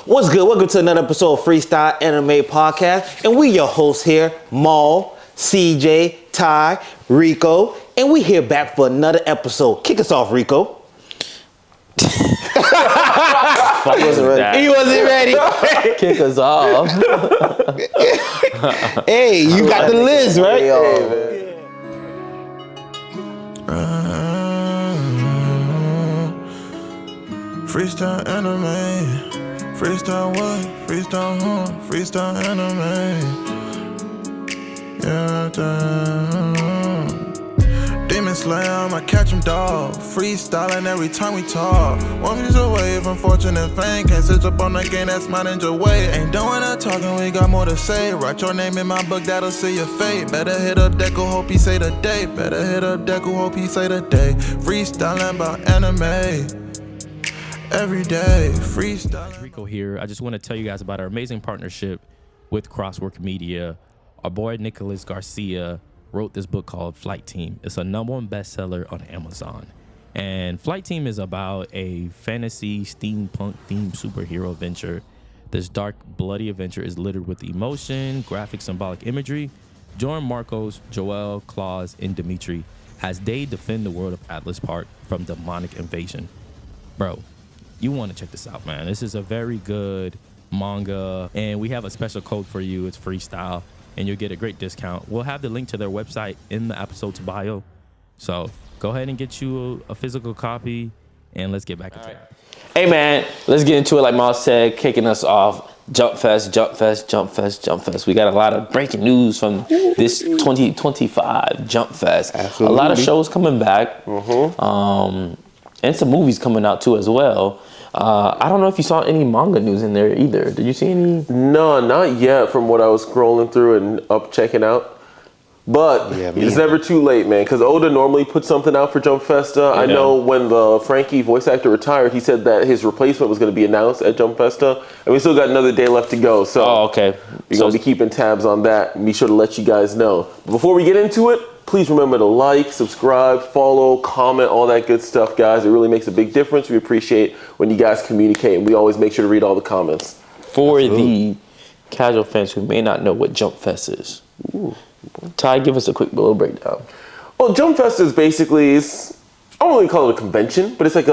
What's good? Welcome to another episode of Freestyle Anime Podcast. And we your hosts here, Maul, CJ, Ty, Rico. And we here back for another episode. Kick us off, Rico. He wasn't ready. He wasn't ready. Kick us off. Hey, you got the list, right? Freestyle anime. Freestyle what? Freestyle freestyle anime. Yeah, Demon Slam, I catch him dog. Freestyling every time we talk. 1 piece away from fortune and fame. Can't switch up on the game, that's my ninja way. Ain't doing that talking, we got more to say. Write your name in my book, that'll see your fate. Better hit up Deku, hope he say the day. Better hit up Deku, hope he say the day. Freestyling about anime. Every day, freestyle. Rico here. I just want to tell you guys about our amazing partnership with Crosswork Media. Our boy Nicholas Garcia wrote this book called Flight Team. It's a #1 bestseller on Amazon. And Flight Team is about a fantasy steampunk themed superhero adventure. This dark, bloody adventure is littered with emotion, graphic, symbolic imagery. Join Marcos, Joel, Claus, and Dimitri as they defend the world of Atlas Park from demonic invasion. Bro, you want to check this out, man. This is a very good manga, and we have a special code for you. It's freestyle, and you'll get a great discount. We'll have the link to their website in the episode's bio. So go ahead and get you a physical copy, and let's get back into it. Hey man, let's get into it. Like Miles said, kicking us off. Jump Fest, Jump Fest, Jump Fest, Jump Fest. We got a lot of breaking news from this 2025 Jump Fest. Absolutely. A lot of shows coming back. And some movies coming out too as well. I don't know if you saw any manga news in there either. Did you see any? No, not yet from what I was scrolling through and up checking out. But it's never too late, man, because Oda normally puts something out for Jump Festa. Yeah. I know when the Frankie voice actor retired, he said that his replacement was going to be announced at Jump Festa. And we still got another day left to go. So we're going to be keeping tabs on that and be sure to let you guys know. But before we get into it, please remember to like, subscribe, follow, comment, all that good stuff, guys. It really makes a big difference. We appreciate when you guys communicate, and we always make sure to read all the comments. For the casual fans who may not know what Jump Fest is, Ty, give us a quick little breakdown. Well, Jump Fest is basically, I don't really call it a convention, but it's like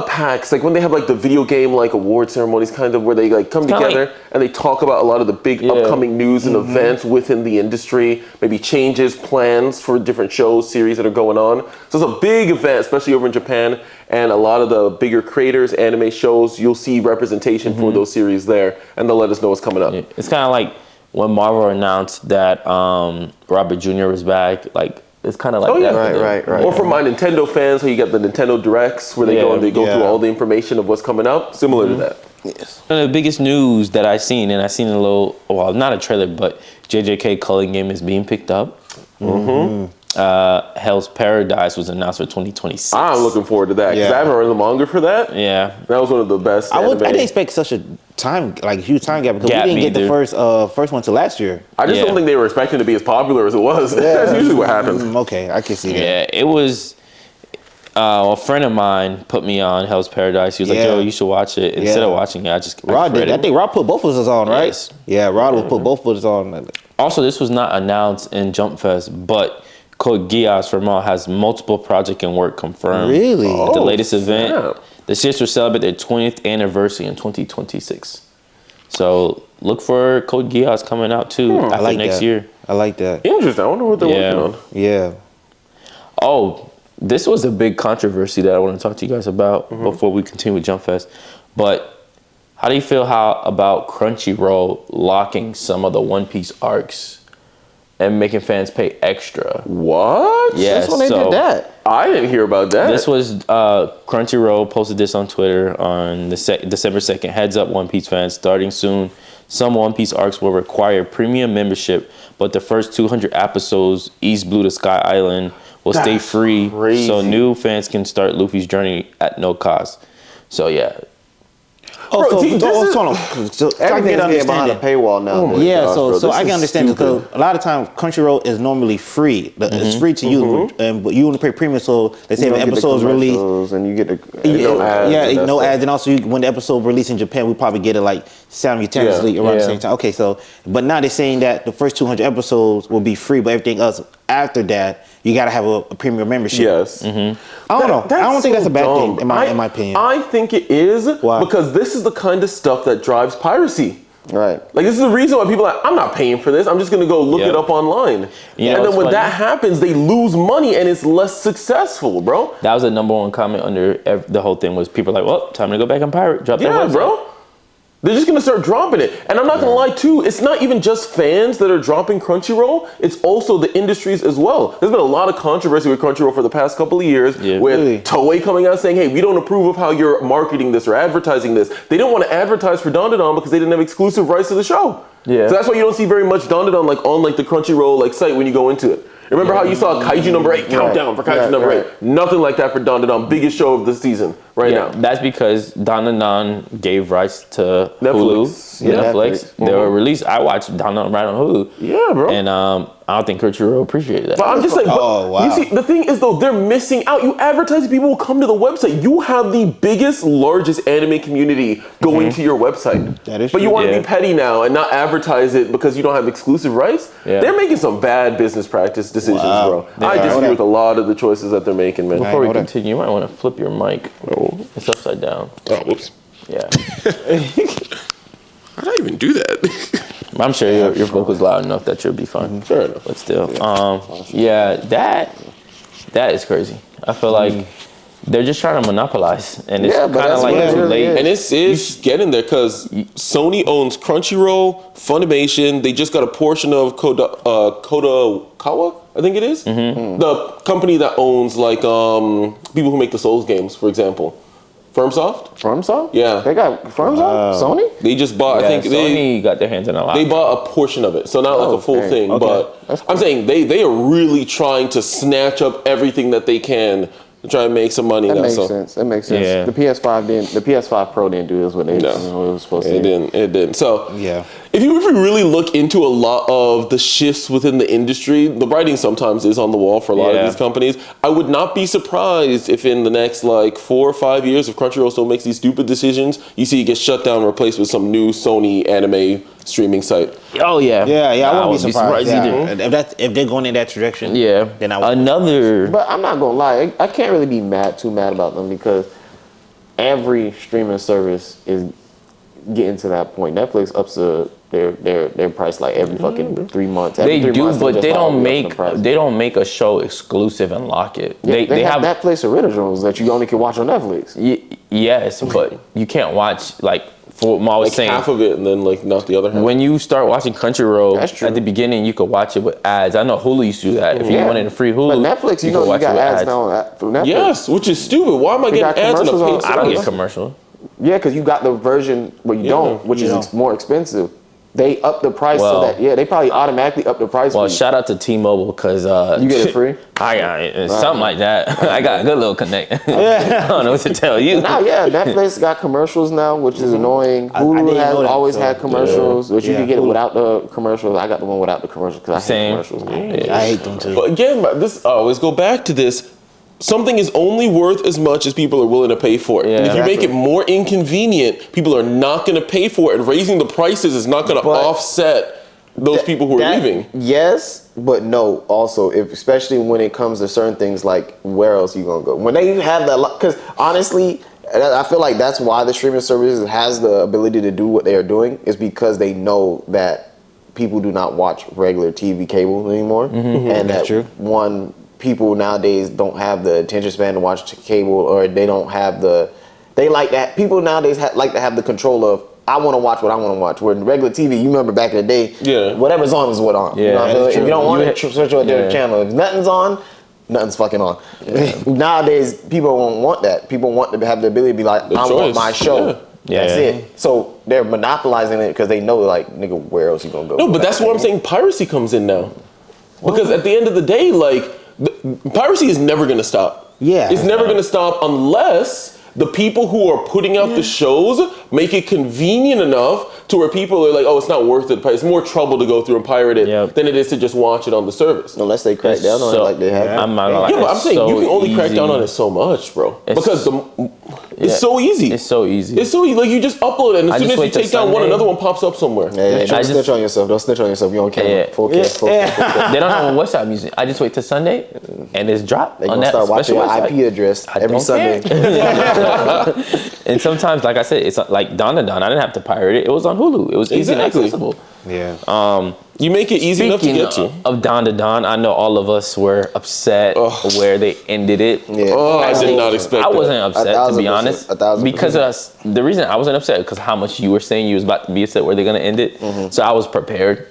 PAX, like when they have like the video game like award ceremonies kind of where they like come together and they talk about a lot of the big upcoming news and events within the industry, maybe changes, plans for different shows, series that are going on. So it's a big event, especially over in Japan, and a lot of the bigger creators, anime shows, you'll see representation for those series there, and they'll let us know what's coming up. Yeah. It's kind of like when Marvel announced that Robert Jr. was back, like it's kind of like that. Right. Or for my Nintendo fans, so you got the Nintendo Directs where they go through all the information of what's coming up, similar to that. Yes. One of the biggest news that I seen a little, well, not a trailer, but JJK Culling Game is being picked up. Hell's Paradise was announced for 2026. I'm looking forward to that because I haven't read the manga for that. Yeah, that was one of the best. I didn't expect such a huge time gap because we didn't get the first one till last year. I just don't think they were expecting to be as popular as it was. That's usually what happens. Okay, I can see that. Yeah, it was. A friend of mine put me on Hell's Paradise. He was like, "Yo, you should watch it." Instead of watching it, I think Rod put both of us on, right? Yes. Yeah, Rod will put both of us on. Also, this was not announced in Jump Fest, but Code Geass for Mal has multiple project and work confirmed. Really? At the latest event, the series will celebrate their 20th anniversary in 2026. So look for Code Geass coming out too after next year. I like that. Interesting. I wonder what they're working on. Yeah. Oh, this was a big controversy that I want to talk to you guys about before we continue with Jump Fest. But how do you feel about Crunchyroll locking some of the One Piece arcs and making fans pay extra? What? Yeah, That's when they did that. I didn't hear about that. This was Crunchyroll posted this on Twitter on December 2nd. Heads up, One Piece fans, starting soon, some One Piece arcs will require premium membership, but the first 200 episodes, East Blue to Sky Island, will stay free, so new fans can start Luffy's journey at no cost. So yeah, Oh, Bro, see, this is- hold on. So, I can Everything's get getting behind a understanding. paywall now. Oh my Yeah, gosh, bro, so this I can is understand because stupid. a lot of times Crunchyroll is normally free. It's free to you, but you only pay premium. So they say You the don't get the episode's released. commercials and you get the no ads Yeah, and that no stuff. ads, and also when the episode released in Japan, we probably get it like simultaneously around the same time. Okay, so but now they're saying that the first 200 episodes will be free, but everything else after that you gotta have a premium membership. Yes. I don't know. I don't think that's a bad thing in my opinion. I think it is Why? because this is the kind of stuff that drives piracy. Right. Like, this is the reason why people are like, I'm not paying for this. I'm just going to go look Yep. it up online. You know and then what's when funny? that happens, they lose money and it's less successful, bro. That was the number one comment under the whole thing was people like, well, time to go back and pirate. Drop that Yeah, website. bro. They're just going to start dropping it. And I'm not going to lie, too. It's not even just fans that are dropping Crunchyroll. It's also the industries as well. There's been a lot of controversy with Crunchyroll for the past couple of years Yeah. with Really? Toei coming out saying, hey, we don't approve of how you're marketing this or advertising this. They didn't want to advertise for Dandadan because they didn't have exclusive rights to the show. Yeah. So that's why you don't see very much Dandadan like on like the Crunchyroll like site when you go into it. Remember how you saw Kaiju number 8 countdown for Kaiju number 8? Nothing like that for Dandadan. Biggest show of the season right Yeah, now. that's because Dandadan gave rights to Netflix. Hulu. Yeah. Netflix. They were released. I watched Dandadan right on Hulu. Yeah, bro. And I don't think Crunchyroll appreciated that. But I'm just like, Oh, wow. You see, the thing is though, they're missing out. You advertising people will come to the website. You have the biggest, largest anime community going to your website. That is But you true. want to Yeah. be petty now and not advertise it because you don't have exclusive rights? Yeah. They're making some bad business practice decisions, Wow. bro. They I are. disagree with a lot of the choices that they're making, man. Before we hold on. continue, you might want to flip your mic. It's upside down. Oh, whoops. Yeah. How did I even do that? I'm sure your vocal's loud enough that you'll be fine. Fair enough. But still, that is crazy. I feel like they're just trying to monopolize, and it's Yeah, but kind of that's like what it too really late. is. And it's getting there because Sony owns Crunchyroll, Funimation. They just got a portion of Kodokawa, I think it is. The company that owns like people who make the Souls games, for example. FirmSoft. FirmSoft? Yeah. They got FirmSoft? Sony? They just bought. Yeah, I think Sony got their hands in a lot. they bought a portion of it, so not like a full okay. thing. Okay. But That's I'm saying they are really trying to snatch up everything that they can to try and make some money. That now, makes so. sense. That makes sense. Yeah. The PS5 Pro didn't do this what they No, what it was supposed to it do. didn't. It didn't. So Yeah. if you really look into a lot of the shifts within the industry, the writing sometimes is on the wall for a lot of Yeah. these companies. I would not be surprised if in the next like 4 or 5 years, if Crunchyroll still makes these stupid decisions, you see it get shut down and replaced with some new Sony anime streaming site. Oh yeah. Yeah, I wouldn't be surprised. either. If they're going in that direction. Yeah. Then I would. Another. But I'm not gonna lie, I can't really be too mad about them because every streaming service is getting to that point. Netflix ups their price like every fucking 3 months. Every They 3 do, months, but just they don't up make the price. they don't make a show exclusive and lock it. Yeah, they have have Netflix originals that you only can watch on Netflix. yes, but you can't watch like for what I was Like saying. half of it and then like not the other half. When you start watching Crunchyroll, That's true. at the beginning you could watch it with ads. I know Hulu used to do that. If you wanted a free Hulu, But Netflix, you know, could you watch got it with ads now through Netflix. Yes, which is stupid. Why am I They getting got ads on a commercials paid on- I don't get service? commercial. Yeah, because you got the version where you don't, which you is don't. more expensive. They up the price Well- so that they probably automatically up the price. Well, for you. shout out to T-Mobile because You get it free? I got something like that. I got a good little connect. I don't know what to tell you. Now, yeah, Netflix got commercials now, which is annoying. I Hulu didn't has know that, always so- had commercials, which you Yeah. can get it without the commercials. I got the one without the commercials because I hate Same. commercials. I hate them too. But again, this I always go back to this. Something is only worth as much as people are willing to pay for it. Yeah. And if you make it Exactly. more inconvenient, people are not going to pay for it. And raising the prices is not going to But offset those people who are leaving. Yes, but no. Also, especially when it comes to certain things like where else you gonna go when they have that. Because honestly, I feel like that's why the streaming services has the ability to do what they are doing is because they know that people do not watch regular TV cable anymore, and that true. one people nowadays don't have the attention span to watch cable, or they don't have the. They like that. People nowadays like to have the control of. I want to watch what I want to watch. Where in regular TV, you remember back in the day, Yeah. whatever's on is what on. Yeah, You know what I mean? that's If you true. don't want You it, switch to a different yeah. channel. If nothing's on, nothing's fucking on. Nowadays, people won't want that. People want to have the ability to be like, I want choice. my show. Yeah. That's Yeah. it. So they're monopolizing it because they know, like, nigga, where else you gonna go? No, but that's what I'm saying. Piracy comes in now. Because at the end of the day, like, piracy is never going to stop. Yeah. It's never going to stop unless the people who are putting out the shows make it convenient enough to where people are like, oh, it's not worth it. It's more trouble to go through and pirate it than it is to just watch it on the service. Unless they crack down on it like they have. I'm not gonna lie. Yeah, but I'm saying so you can only crack easy. down on it so much, bro. Because it's so easy. It's so easy. It's so easy. Like, you just upload it, and as soon as you take down one, another one pops up somewhere. Don't snitch on yourself. Don't snitch on yourself. You on camera. Focus. They don't know what website I'm using. I just wait till Sunday, and it's dropped They on gonna that start watching special your website. IP address every don't Sunday. And sometimes, like I said, it's like Dandadan. I didn't have to pirate it. It was on Hulu. It was easy and accessible. Yeah. You make it easy enough to get to. Of Dandadan, I know all of us were upset where they ended it. Yeah. Oh, I did not expect I that. wasn't upset, to be honest. 1,000%. Because of us, the reason I wasn't upset because how much you were saying you was about to be upset where they're going to end it. So I was prepared.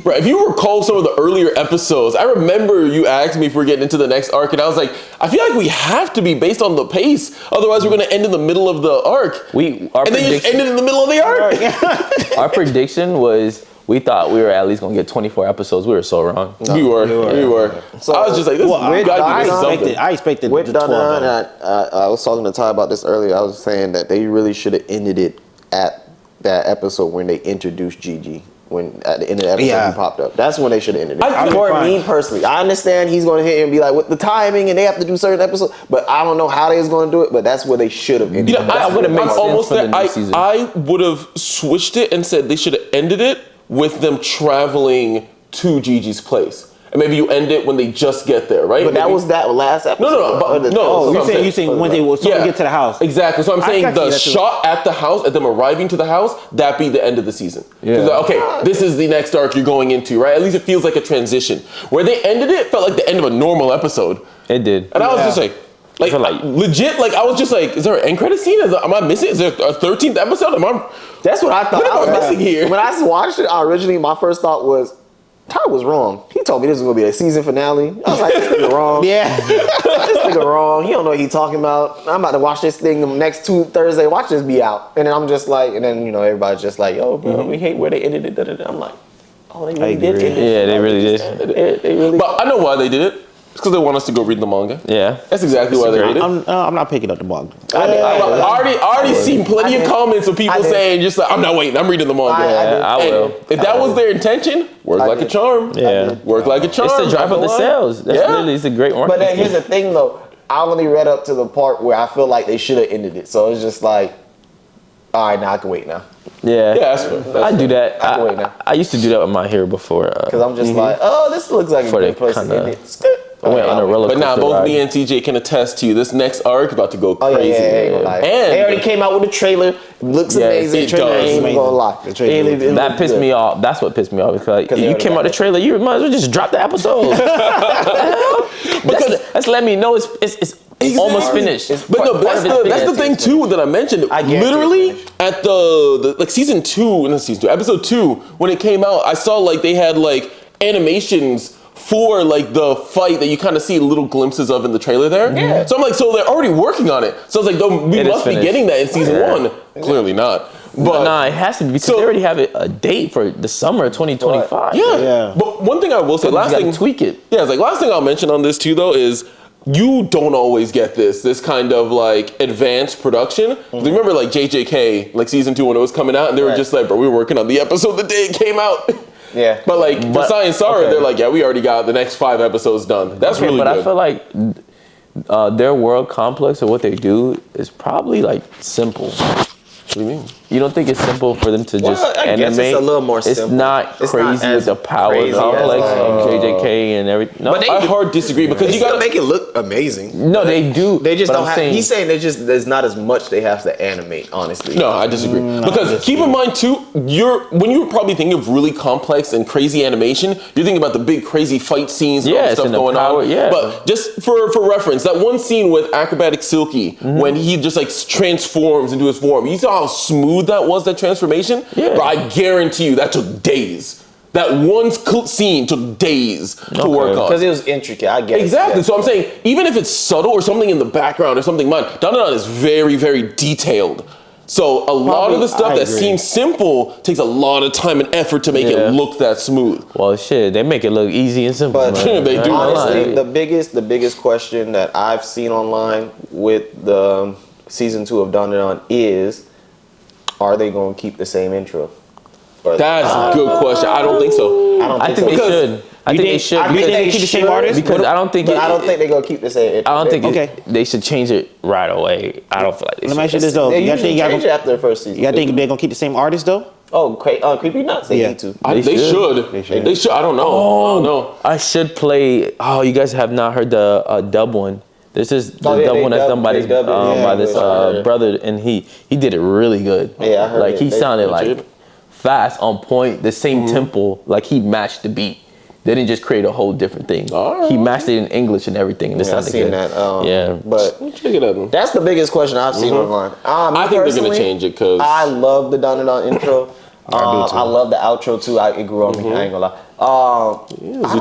Right, if you recall some of the earlier episodes, I remember you asked me if we're getting into the next arc, and I was like, I feel like we have to be based on the pace. Otherwise, we're going to end in the middle of the arc. And then you just ended in the middle of the arc. Our prediction was we thought we were at least going to get 24 episodes. We were so wrong. We were. So I was just like, this I expected With the 12. Dandadan, I was talking to Ty about this earlier. I was saying that they really should have ended it at that episode when they introduced Gigi. When at the end of the episode he popped up. That's when they should have ended it. For me personally, I understand he's going to hit and be like with the timing and they have to do certain episodes, but I don't know how they was going to do it. But that's where they should have ended it. that would have made sense for the new season. I would have switched it and said they should have ended it with them traveling to Gigi's place. And maybe you end it when they just get there, right? But that was that last episode. No. You're saying when they were to get to the house. Exactly. So I'm saying the shot at the house, at them arriving to the house, that be the end of the season. Yeah. Like, okay, this is the next arc you're going into, right? At least it feels like a transition. Where they ended it felt like the end of a normal episode. It did. And I was just like legit, like I was just like, is there an end credit scene? Am I missing? Is there a 13th episode? That's what I thought. What am I missing here? When I watched it, originally my first thought was, Ty was wrong. He told me this was gonna be a season finale. I was like, this nigga wrong. This nigga wrong. He don't know what he talking about. I'm about to watch this thing the next Thursday. Watch this be out. And then I'm just like, and then everybody's just like, yo, bro, we hate where they ended it. Da-da-da. I'm like, oh, they really did end it. Yeah, they really did. They really. But I know why they did it. It's because they want us to go read the manga. Yeah. That's exactly why they did it. I'm not picking up the manga. I already seen plenty of comments of people saying just like, I'm not waiting, I'm reading the manga. I will. If that was their intention, work like a charm. Yeah. Work like a charm. It's to drive up the sales. That's literally, it's a great marketing. But then here's the thing though. I only read up to the part where I feel like they should have ended it. So it's just like, all right, now I can wait now. Yeah, that's fair. I do that. I can wait now. I used to do that with My Hero before. Because I'm just like, oh, this looks like a good place to end it. I went on a roller coaster But now both ride. me and TJ can attest to you. This next arc about to go crazy. And they already came out with a trailer. It looks amazing. it does. Ain't even gonna lie. That pissed me off. That's what pissed me off. Because you came out the trailer, you might as well just drop the episode. That's letting me know it's almost finished. But no, that's the thing too that I mentioned. Literally at the like episode 2, when it came out, I saw like they had like animations for like the fight that you kind of see little glimpses of in the trailer there. Yeah. So I'm like, so they're already working on it. So I was like, we must be getting that in season 1. Clearly not. But nah, it has to be because they already have a date for the summer of 2025. Yeah. But one thing I will say, last thing tweak it. Yeah, it's like last thing I'll mention on this too though is you don't always get this kind of like advanced production. Remember like JJK, like season 2 when it was coming out, and they were just like, bro, we were working on the episode the day it came out. Yeah. But like for Science Sara, they're like, yeah, we already got the next 5 episodes done. That's really but good. I feel like their world complex or what they do is probably like simple. What do you mean? You don't think it's simple for them to just I animate? guess it's a little more simple. It's not It's crazy not with the power crazy complex as, of JJK and everything. No, But I hard disagree because you gotta make it look amazing. no, they do. They just but don't I'm have. He's saying there's not as much they have to animate. Honestly, No, I disagree. Because keep in mind too, when you're probably thinking of really complex and crazy animation, you're thinking about the big crazy fight scenes and all the stuff going on. Yeah. But just for reference, that one scene with Acrobatic Silky when he just like transforms into his form, you saw how smooth that was, that transformation? Yeah. But I guarantee you that took days. That one scene took days to work on. because it was intricate. I get Exactly. it. So I'm saying, even if it's subtle or something in the background or something Dandadan is very, very detailed. So a lot of the stuff that seems simple takes a lot of time and effort to make it look that smooth. Well, shit, they make it look easy and simple. But man. they do. Honestly, the biggest question that I've seen online with the season 2 of Dandadan is, are they going to keep the same intro? That's a good question. I don't think so. I think they should. I think they should. You think they keep the same artist? Because I don't think. I don't think they're going to keep the same intro. I don't think they should change it right away. I don't feel like they should. Let me ask you this though. They You usually change it after the first season. think they're gonna keep the same artist though? Oh, Creepy Nuts? They need to. They should. They should. I don't know. I don't know. I should play. Oh, you guys have not heard the dub one. This is the dub one that's done by this brother, and he did it really good. Yeah, I heard like it. he sounded like fast, on point, the same tempo. Like he matched the beat. They didn't just create a whole different thing. He matched it in English and everything, and it sounded good. I've seen that. Yeah, but check it out. that's the biggest question I've seen online. I think they're gonna change it because I love the Dandadan intro. I love the outro too. It grew on me. I ain't gonna lie. I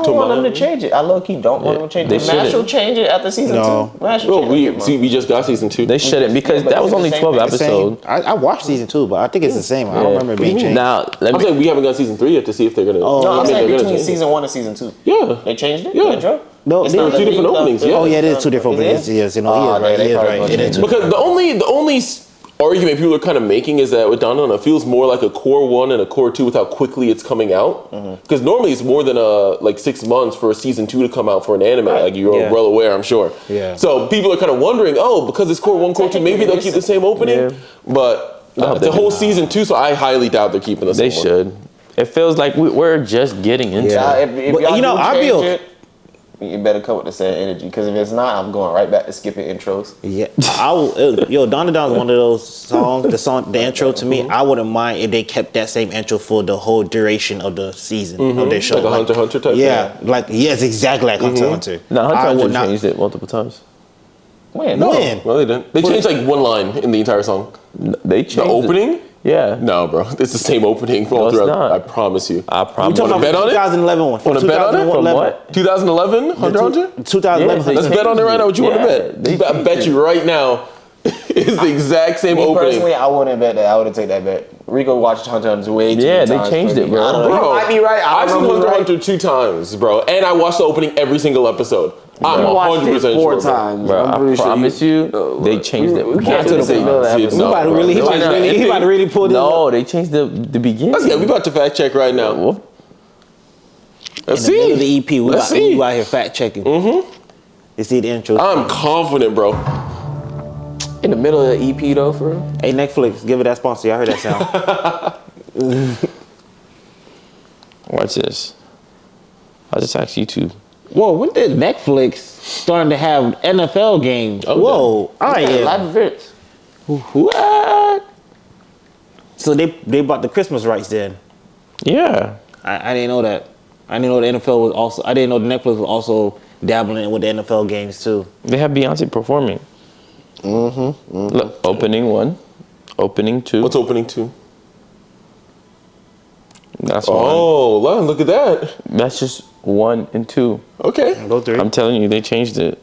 don't want them to change it. I low-key don't want them to change it. They Mash will shouldn't. change it after season 2. Mash will change it. we just got season 2. they shouldn't because but that was it's only the same 12 thing. episodes. I watched season 2, but I think it's the same. I don't remember it being changed. Now let I'm me. saying we haven't got season 3 yet to see if they're gonna. No, I'm saying they're gonna between change it. season 1 and season 2. Yeah. They changed it? Yeah. The intro? No, It's there not are two the different beat, openings, though. yeah. Oh yeah, it is 2 different Is openings. it? Yes, you know, they he is probably right. gonna It is change 2 it. Because the only argument people are kind of making is that with Dandadan, it feels more like a core 1 and a core 2 with how quickly it's coming out. Because normally it's more than like 6 months for a season 2 to come out for an anime. Like you're well aware, I'm sure. Yeah. So people are kind of wondering, because it's core 1, core 2, maybe they'll keep the same opening. Yeah. But hope it's they a whole do. season 2, so I highly doubt they're keeping the same They one. should. It feels like we're just getting into it. If But, y'all you know, do I change feel- it, you better come with the same energy. Because if it's not, I'm going right back to skipping intros. Yeah, Dandadan is one of those songs. The intro to me, I wouldn't mind if they kept that same intro for the whole duration of the season of their show. Like a Hunter x Hunter type Yeah, thing. like yes, exactly like Hunter x Hunter. No, Hunter I x would Hunter not- changed it multiple times. When? When? No, they didn't. They changed like one line in the entire song. They changed The opening? Yeah. No, bro. It's the same opening all it's throughout. not. I promise you. I We promise. talking bet about on it? 2011 one. Wanna bet on it? From 2011. what? 2011 Hunter x Hunter? 2011. Yeah, Let's bet on it right now. What you want to bet? I bet you right now it's the exact same Me opening. personally, I wouldn't bet that. I would have taken that bet. Rico watched Hunter x Hunter way too Yeah, many they times changed for it, me. bro. I don't know. Bro, You might be right. I've seen Hunter x Hunter. Hunter 2 times, bro. And I watched the opening every single episode. I'm 100% sure. Bro. Bro, I'm pretty I promise you, they changed it. We can't do the They middle of that did episode. not, He about to bro. really, he No, about to really, he about to really pull this No, up. they changed the beginning. Yeah, we about to fact check right now. Well, Let's In the middle of the see. EP, we Let's out see. here fact checking. You see the intro. I'm confident, bro. In the middle of the EP though, for real? Hey Netflix, give it that sponsor. Y'all heard that sound? watch this. I just asked YouTube. Whoa, when did Netflix starting to have NFL games? Oh, Whoa, I Yeah, am. live events. What? So they bought the Christmas rights then. Yeah. I didn't know that. I didn't know the NFL was also. I didn't know the Netflix was also dabbling with the NFL games too. They have Beyonce performing. Look, opening 1, opening 2. What's opening 2? That's one. Oh, look at that. That's just 1 and 2. Okay. Go 3. I'm telling you, they changed it.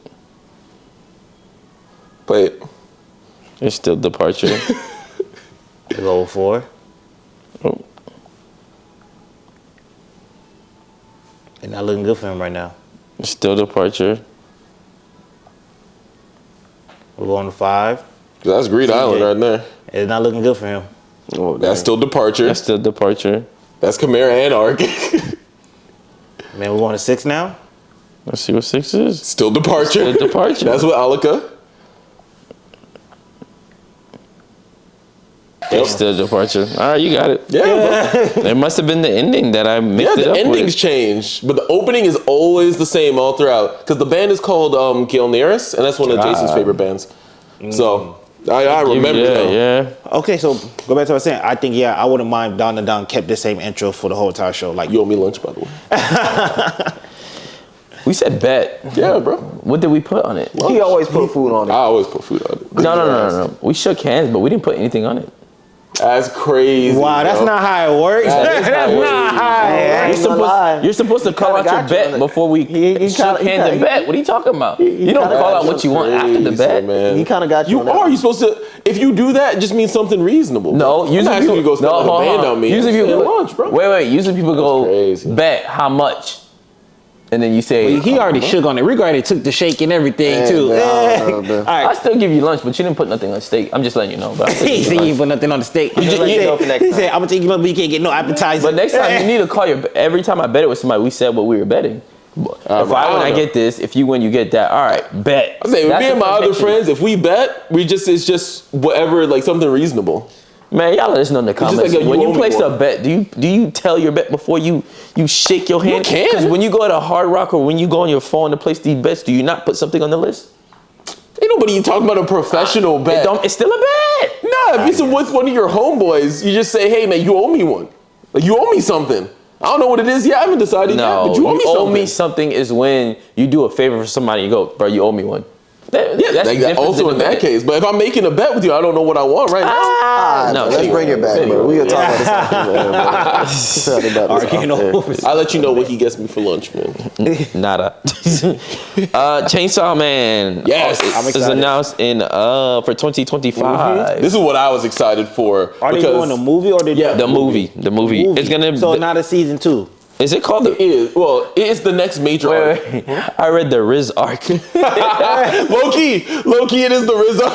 Play it. It's still departure. Go 4. Oh. And not looking good for him right now. It's still departure. We're going to 5. That's Greed Island right there. It's not looking good for him. Oh, that's still departure. That's still departure. That's Chimera and Arc. Man, we're going to 6 now. Let's see what 6 is. Still departure. Still departure. That's with Alika. It's still departure. All right, you got it. Yeah, bro. It must have been the ending that I mixed Yeah, it the up endings with. change, but the opening is always the same all throughout. Because the band is called Gail Neris, and that's one of Jason's favorite bands. So I remember that. Yeah. Okay, so go back to what I was saying. I think, I wouldn't mind Dandadan kept the same intro for the whole entire show. Like, You owe me lunch, by the way. We said bet. Yeah, bro. What did we put on it? He always put food on I it. always put food on it. No. We shook hands, but we didn't put anything on it. That's crazy. wow, that's bro. not how it works. That is how it works. not how it I works. ain't gonna lie. You're supposed to call out kinda your got you bet on it. before we He shook kinda- hands and bet. What are you talking about? You don't kinda call got out you what you want after the Crazy, bet. man. He kind of got you. You on that. are. You're supposed to. If you do that, it just means something reasonable. No, I'm usually not asking you to go spend no, like a hold band on. on me. Usually I'm people saying lunch, bro. Wait. Usually people go crazy. bet how much. and then you say He already shook on it. Rico already took the shake and everything too. man, I don't know, All man. right. I still give you lunch, but you didn't put nothing on steak. I'm just letting you know. But I still give He you said you lunch. ain't put nothing on the steak. You know for next He time. said, I'm gonna take you lunch, but you can't get no appetizer. But next time you need to call your. Every time I bet it with somebody, we said what we were betting. If I win, I get this. If you win, you get that. All right, bet. I'm saying, with That's me and my a other prediction. friends, if we bet, it's just whatever, like something reasonable. Man, y'all let us know in the just comments. like a you When owe you me place a one. bet, do you tell your bet before you shake your hand? can. Because when you go to Hard Rock or when you go on your phone to place these bets, do you not put something on the list? Ain't nobody talking about a professional bet. It's still a bet. Nah, if it's with one of your homeboys, you just say, hey man, you owe me one. Like you owe me something. I don't know what it is yet. I haven't decided yet, No, but you owe me something. is when you do a favor for somebody and you go, bro, you owe me one. Yeah, That's like, different also than in a that bet. case. But if I'm making a bet with you, I don't know what I want right now. No, Let's bring it back, bro. We gonna talk about this after, man. Talk about this Arguing after. over. I'll let you know what he gets me for lunch, man. Nada. Chainsaw Man. Yes. I'm is excited. announced in for 2025. This is what I was excited for. Are they doing a movie or they Yeah, The movie. It's gonna. So not a season 2. Is it called It is. Well, it is the next major arc. Wait. I read the Riz arc. Low key, it is the Rizzo.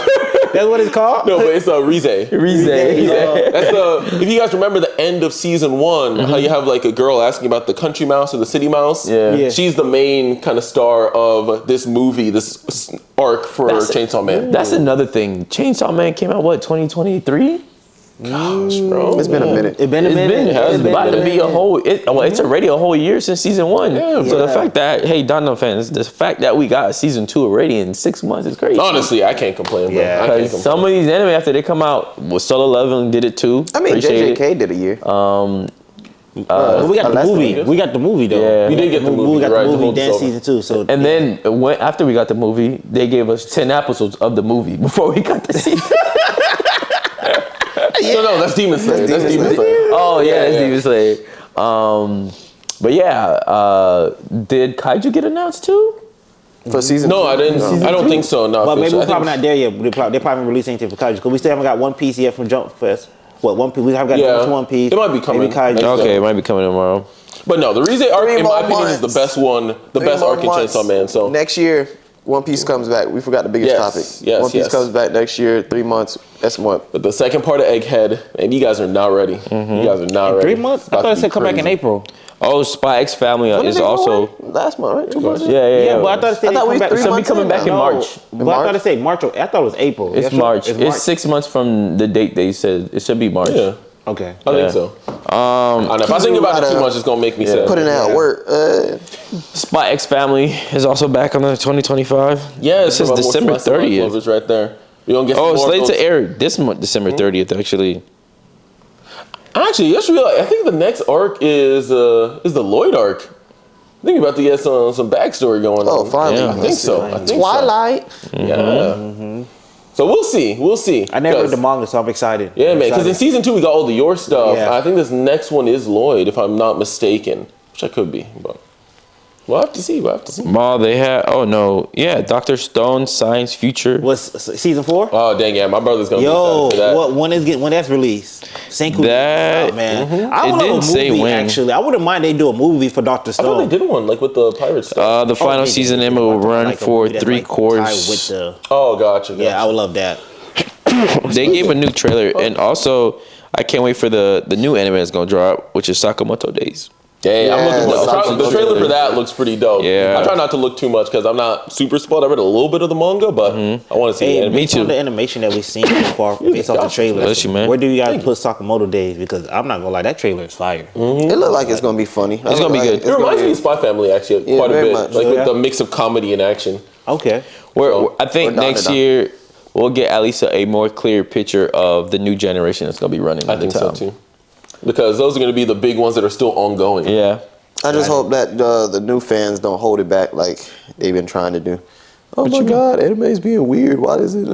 That's what it's called? No, but it's a Rize. Rize. That's the. If you guys remember the end of season 1, how you have like a girl asking about the country mouse or the city mouse. Yeah. She's the main kind of star of this movie, this arc for Chainsaw Man. That's another thing. Chainsaw Man came out what 2023. Gosh, bro. It's been a minute. It's been a minute. It's about to be a whole. It's already a whole year since season 1. So the fact that Dandadan fans, the fact that we got season 2 already in 6 months is crazy. Honestly, I can't complain, bro. Yeah. I can't Because complain. some of these anime after they come out, well, Solo Leveling did it too. I mean, Appreciate it. JJK did a year. But we got the last movie. one. We got the movie though. Yeah. We did get the movie, We got right, the to movie hold then this over. season 2. So And then after we got the movie, they gave us 10 episodes of the movie before we got the season. No, that's Demon Slayer. That's Demon Slayer. Oh yeah, that's yeah. Demon Slayer. But yeah, did Kaiju get announced too? For season No, 2. I didn't. I don't think so. No, but maybe officially. we're I think- probably not there yet. They probably haven't released anything for Kaiju because we still haven't got One Piece yet from Jump Fest. What One Piece? We haven't got Yeah. One Piece. It might be coming. Maybe Kaiju. Next Okay, it might be coming tomorrow. But no, the Rize arc, 3 in my more opinion, is the months. best one, the best arc in Chainsaw Man. So next year, One Piece comes back. We forgot the biggest Yes, topic. yes, One Piece yes. comes back next year. 3 months. That's what. but the second part of Egghead, and you guys are not ready. You guys are not ready. 3 months? I About thought to it said be come back in crazy. April. Oh, Spy X Family When did is they go also. away? Last month, right? 2 months. Yeah. But I thought it said I thought come we back. three So we months coming in back in now. March. But I thought it said March. I thought it was April. It's That's what- March. It's 6 months from the date they said. It should be March. Yeah, Okay. I Yeah. think so. And if I think about it too much, it's gonna make me sad. Putting out work. Spy X Family is also back on the 2025. Yeah, This is December 30th. It's right there. We gonna get. Oh, some it's more slated of to those. air this month, December 30th. Actually, Actually, you just realize. I think the next arc is the Lloyd arc. I think we're about to get some backstory going Oh, on. finally. Yeah. I think so. I think so. Twilight. Yeah. So we'll see. We'll see. I never read 'Cause- the manga, so I'm excited. Yeah, I'm man. Because in excited. season 2 we got all the Your stuff. Yeah. I think this next one is Lloyd, if I'm not mistaken, which I could be, but we'll have to see. well, they had. Oh no, yeah, Dr. Stone Science Future. What's season 4? Oh dang, yeah, my brother's gonna Yo, be excited for that. when that's released? Senku, That- man. I It would love didn't a say movie. when. Actually, I wouldn't mind they do a movie for Dr. I Stone. thought they did one like with the pirates stuff. The final they season did. it will Like run a for movie that's 3 like tied quarters. with the- Oh, gotcha. Yeah, I would love that. They gave a new trailer, and also I can't wait for the new anime that's gonna drop, which is Sakamoto Days. Yeah, I'm looking Yeah, for the trailer for that looks pretty dope. Yeah. I try not to look too much because I'm not super spoiled. I read a little bit of the manga, but I want to see the Hey, anime. me based too. on the animation that we've seen so far, based off the Gotcha. trailer, Bless you, man. where do you guys put Sakamoto Days? Because I'm not gonna lie, that trailer is fire. It looked like it's gonna be funny. It's gonna be good. It reminds me of Spy Family actually Yeah, quite a very bit, much. like Yeah. with the mix of comedy and action. Okay. I think Or next Dandadan. year we'll get at least a more clear picture of the new generation that's gonna be running. I in think the so town. too, because those are going to be the big ones that are still ongoing. Yeah. I just hope that the new fans don't hold it back like they've been trying to do. Oh my God, anime's being weird. Why is it?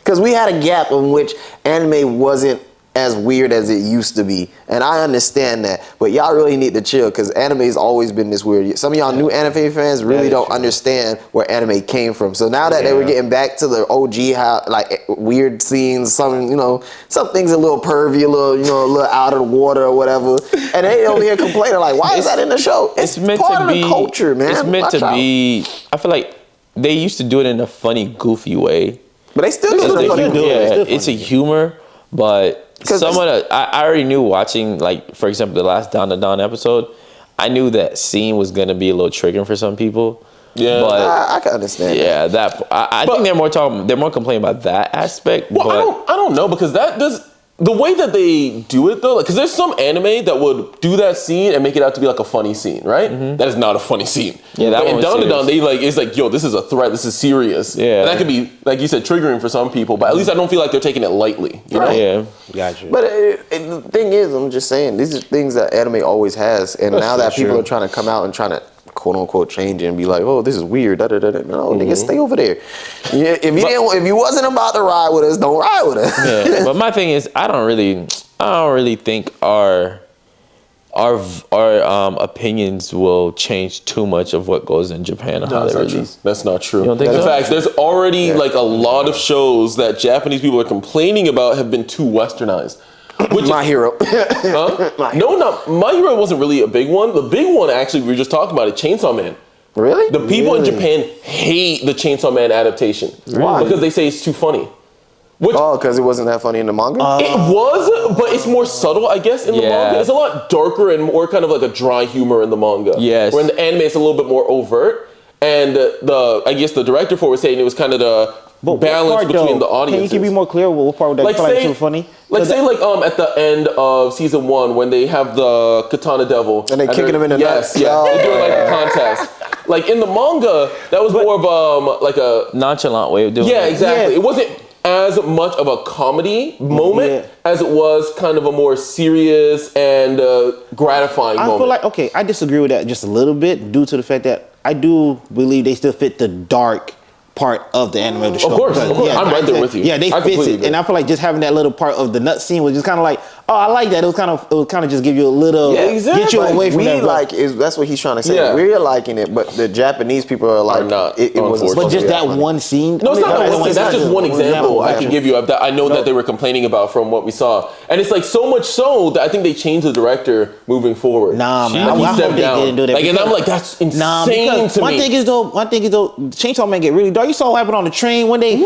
Because we had a gap in which anime wasn't as weird as it used to be, and I understand that. But y'all really need to chill because anime's always been this weird. Some of y'all new anime fans really don't understand where anime came from. So now that they were getting back to the OG, how like weird scenes, some things a little pervy, a little out of the water or whatever, And they over here complaining like, why is that in the show? It's meant part to of be the culture, man. It's meant Watch to out. be. I feel like they used to do it in a funny, goofy way. But they still do It's it a funny. hu- yeah, it's a humor, but 'Cause some of the I already knew watching, like, for example, the last Dandadan episode. I knew that scene was gonna be a little triggering for some people. Yeah. but I can understand. yeah, I think they're more complaining about that aspect. Well, but I don't know, because that does the way that they do it though. Because there's some anime that would do that scene and make it out to be like a funny scene, right? That is not a funny scene. Yeah, that But in one was Dandadan, serious. it's like, yo, this is a threat. This is serious. Yeah. And that could be, like you said, triggering for some people. But at least I don't feel like they're taking it lightly. You know? yeah. Gotcha. But the thing is, I'm just saying, these are things that anime always has, and now that people are trying to come out and trying to quote unquote change it and be like, oh, this is weird. No, nigga, stay over there. Yeah, if you wasn't about to ride with us, don't ride with us. Yeah, but my thing is, I don't really think our opinions will change too much of what goes in Japan and how they release. That's not true. You don't think In so? fact, there's already like a lot of shows that Japanese people are complaining about have been too westernized. My hero. Huh? My No, not My Hero wasn't really a big one. The big one, actually, we were just talking about it, Chainsaw Man. Really? The people in Japan hate the Chainsaw Man adaptation. Why? Because they say it's too funny. Which Oh, because it wasn't that funny in the manga? it was, but it's more subtle, I guess, in the Yeah. manga. It's a lot darker and more kind of like a dry humor in the manga. Yes. Where in the anime, it's a little bit more overt. And I guess the director for it was saying it was kind of the balance between the audiences. Can you be more clear? What part would that Like feel like say, too funny? like say like at the end of season 1 when they have the Katana Devil And they kicking they're- him in the yes, nuts. yeah, Oh, they're doing like a contest. Like in the manga, that was more of like a Nonchalant way of doing yeah, it. exactly. Yeah. It wasn't as much of a comedy moment Yeah. as it was kind of a more serious and gratifying I moment. feel like, okay, I disagree with that just a little bit due to the fact that I do believe they still fit the dark part of the anime of the show. course, of course. I'm right there they- with you. Yeah, they I fit completely it. agree. And I feel like just having that little part of the nut scene was just kind of like, oh, I like that. It would kind of just give you a little, Yeah, exactly. get you away from we that. like that's what he's trying to say. Yeah. We're liking it, but the Japanese people are like, not, it wasn't unfortunately. but supposed just to be that funny. one scene. No, it's not that one. That's just one example I Gotcha. can give you of that. I know that they were complaining about from what we saw, and it's like so much so that I think they changed the director moving forward. Nah, man. Like, he I hope stepped they down. didn't do that. Like, and because- I'm like, that's insane Nah, because to one me. thing is though, Chainsaw Man get really dark. You saw what happened on the train when they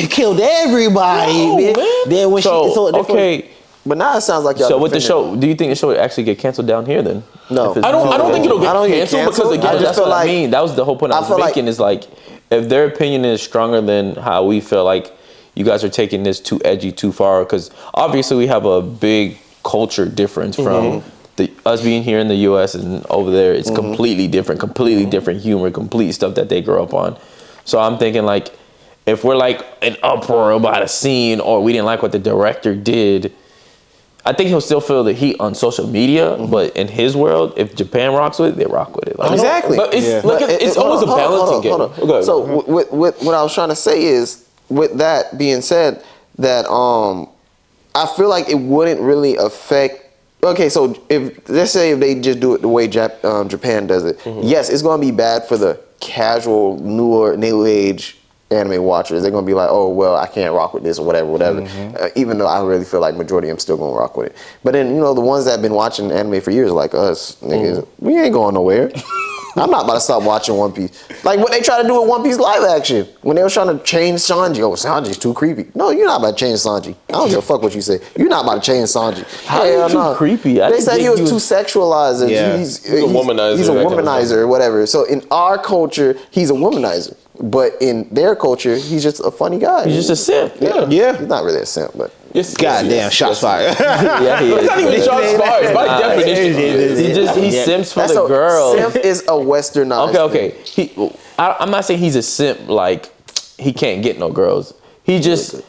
killed everybody. No, man. man. Then when Okay, But now it sounds like y'all. so with the defending- show, do you think the show would actually get canceled down here then? No. If it's- I don't think it'll I get don't get canceled because canceled. again, I just that's feel what like- I mean. That was the whole point I I was feel like- making. Is like, if their opinion is stronger than how we feel like you guys are taking this too edgy, too far, because obviously we have a big culture difference from us being here in the U.S. and over there. It's completely different humor, complete stuff that they grow up on. So I'm thinking like, if we're like an uproar about a scene or we didn't like what the director did, I think he'll still feel the heat on social media, but in his world, if Japan rocks with it, they rock with it. Like, Exactly. But it's Yeah. like it's always a balancing game. Hold on. Go ahead. So what I was trying to say is, with that being said, that I feel like it wouldn't really affect. Okay, so if let's say if they just do it the way Japan does it, yes, it's going to be bad for the casual new age anime watchers. They're going to be like, oh well, I can't rock with this or whatever. Even though I really feel like majority of them still going to rock with it. But then the ones that have been watching anime for years, like us, niggas, we ain't going nowhere. I'm not about to stop watching One Piece. Like what they try to do with One Piece live action. When they was trying to change Sanji. Oh, Sanji's too creepy. No, you're not about to change Sanji. I don't give a fuck what you say. You're not about to change Sanji. How is he too creepy? I They didn't said he think was he too sexualized. And Yeah. He's a womanizer, He's a that kind of womanizer or whatever. So in our culture, he's a womanizer. But in their culture, he's just a funny guy. he's just a simp. Yeah. He's not really a simp, but Yes, Goddamn, yes, shots yes. fired. Yeah, he It's not even is. shots fired. By definition. He simps for that's the girl. simp is a westernized. Okay. I'm not saying he's a simp. Like he can't get no girls. He just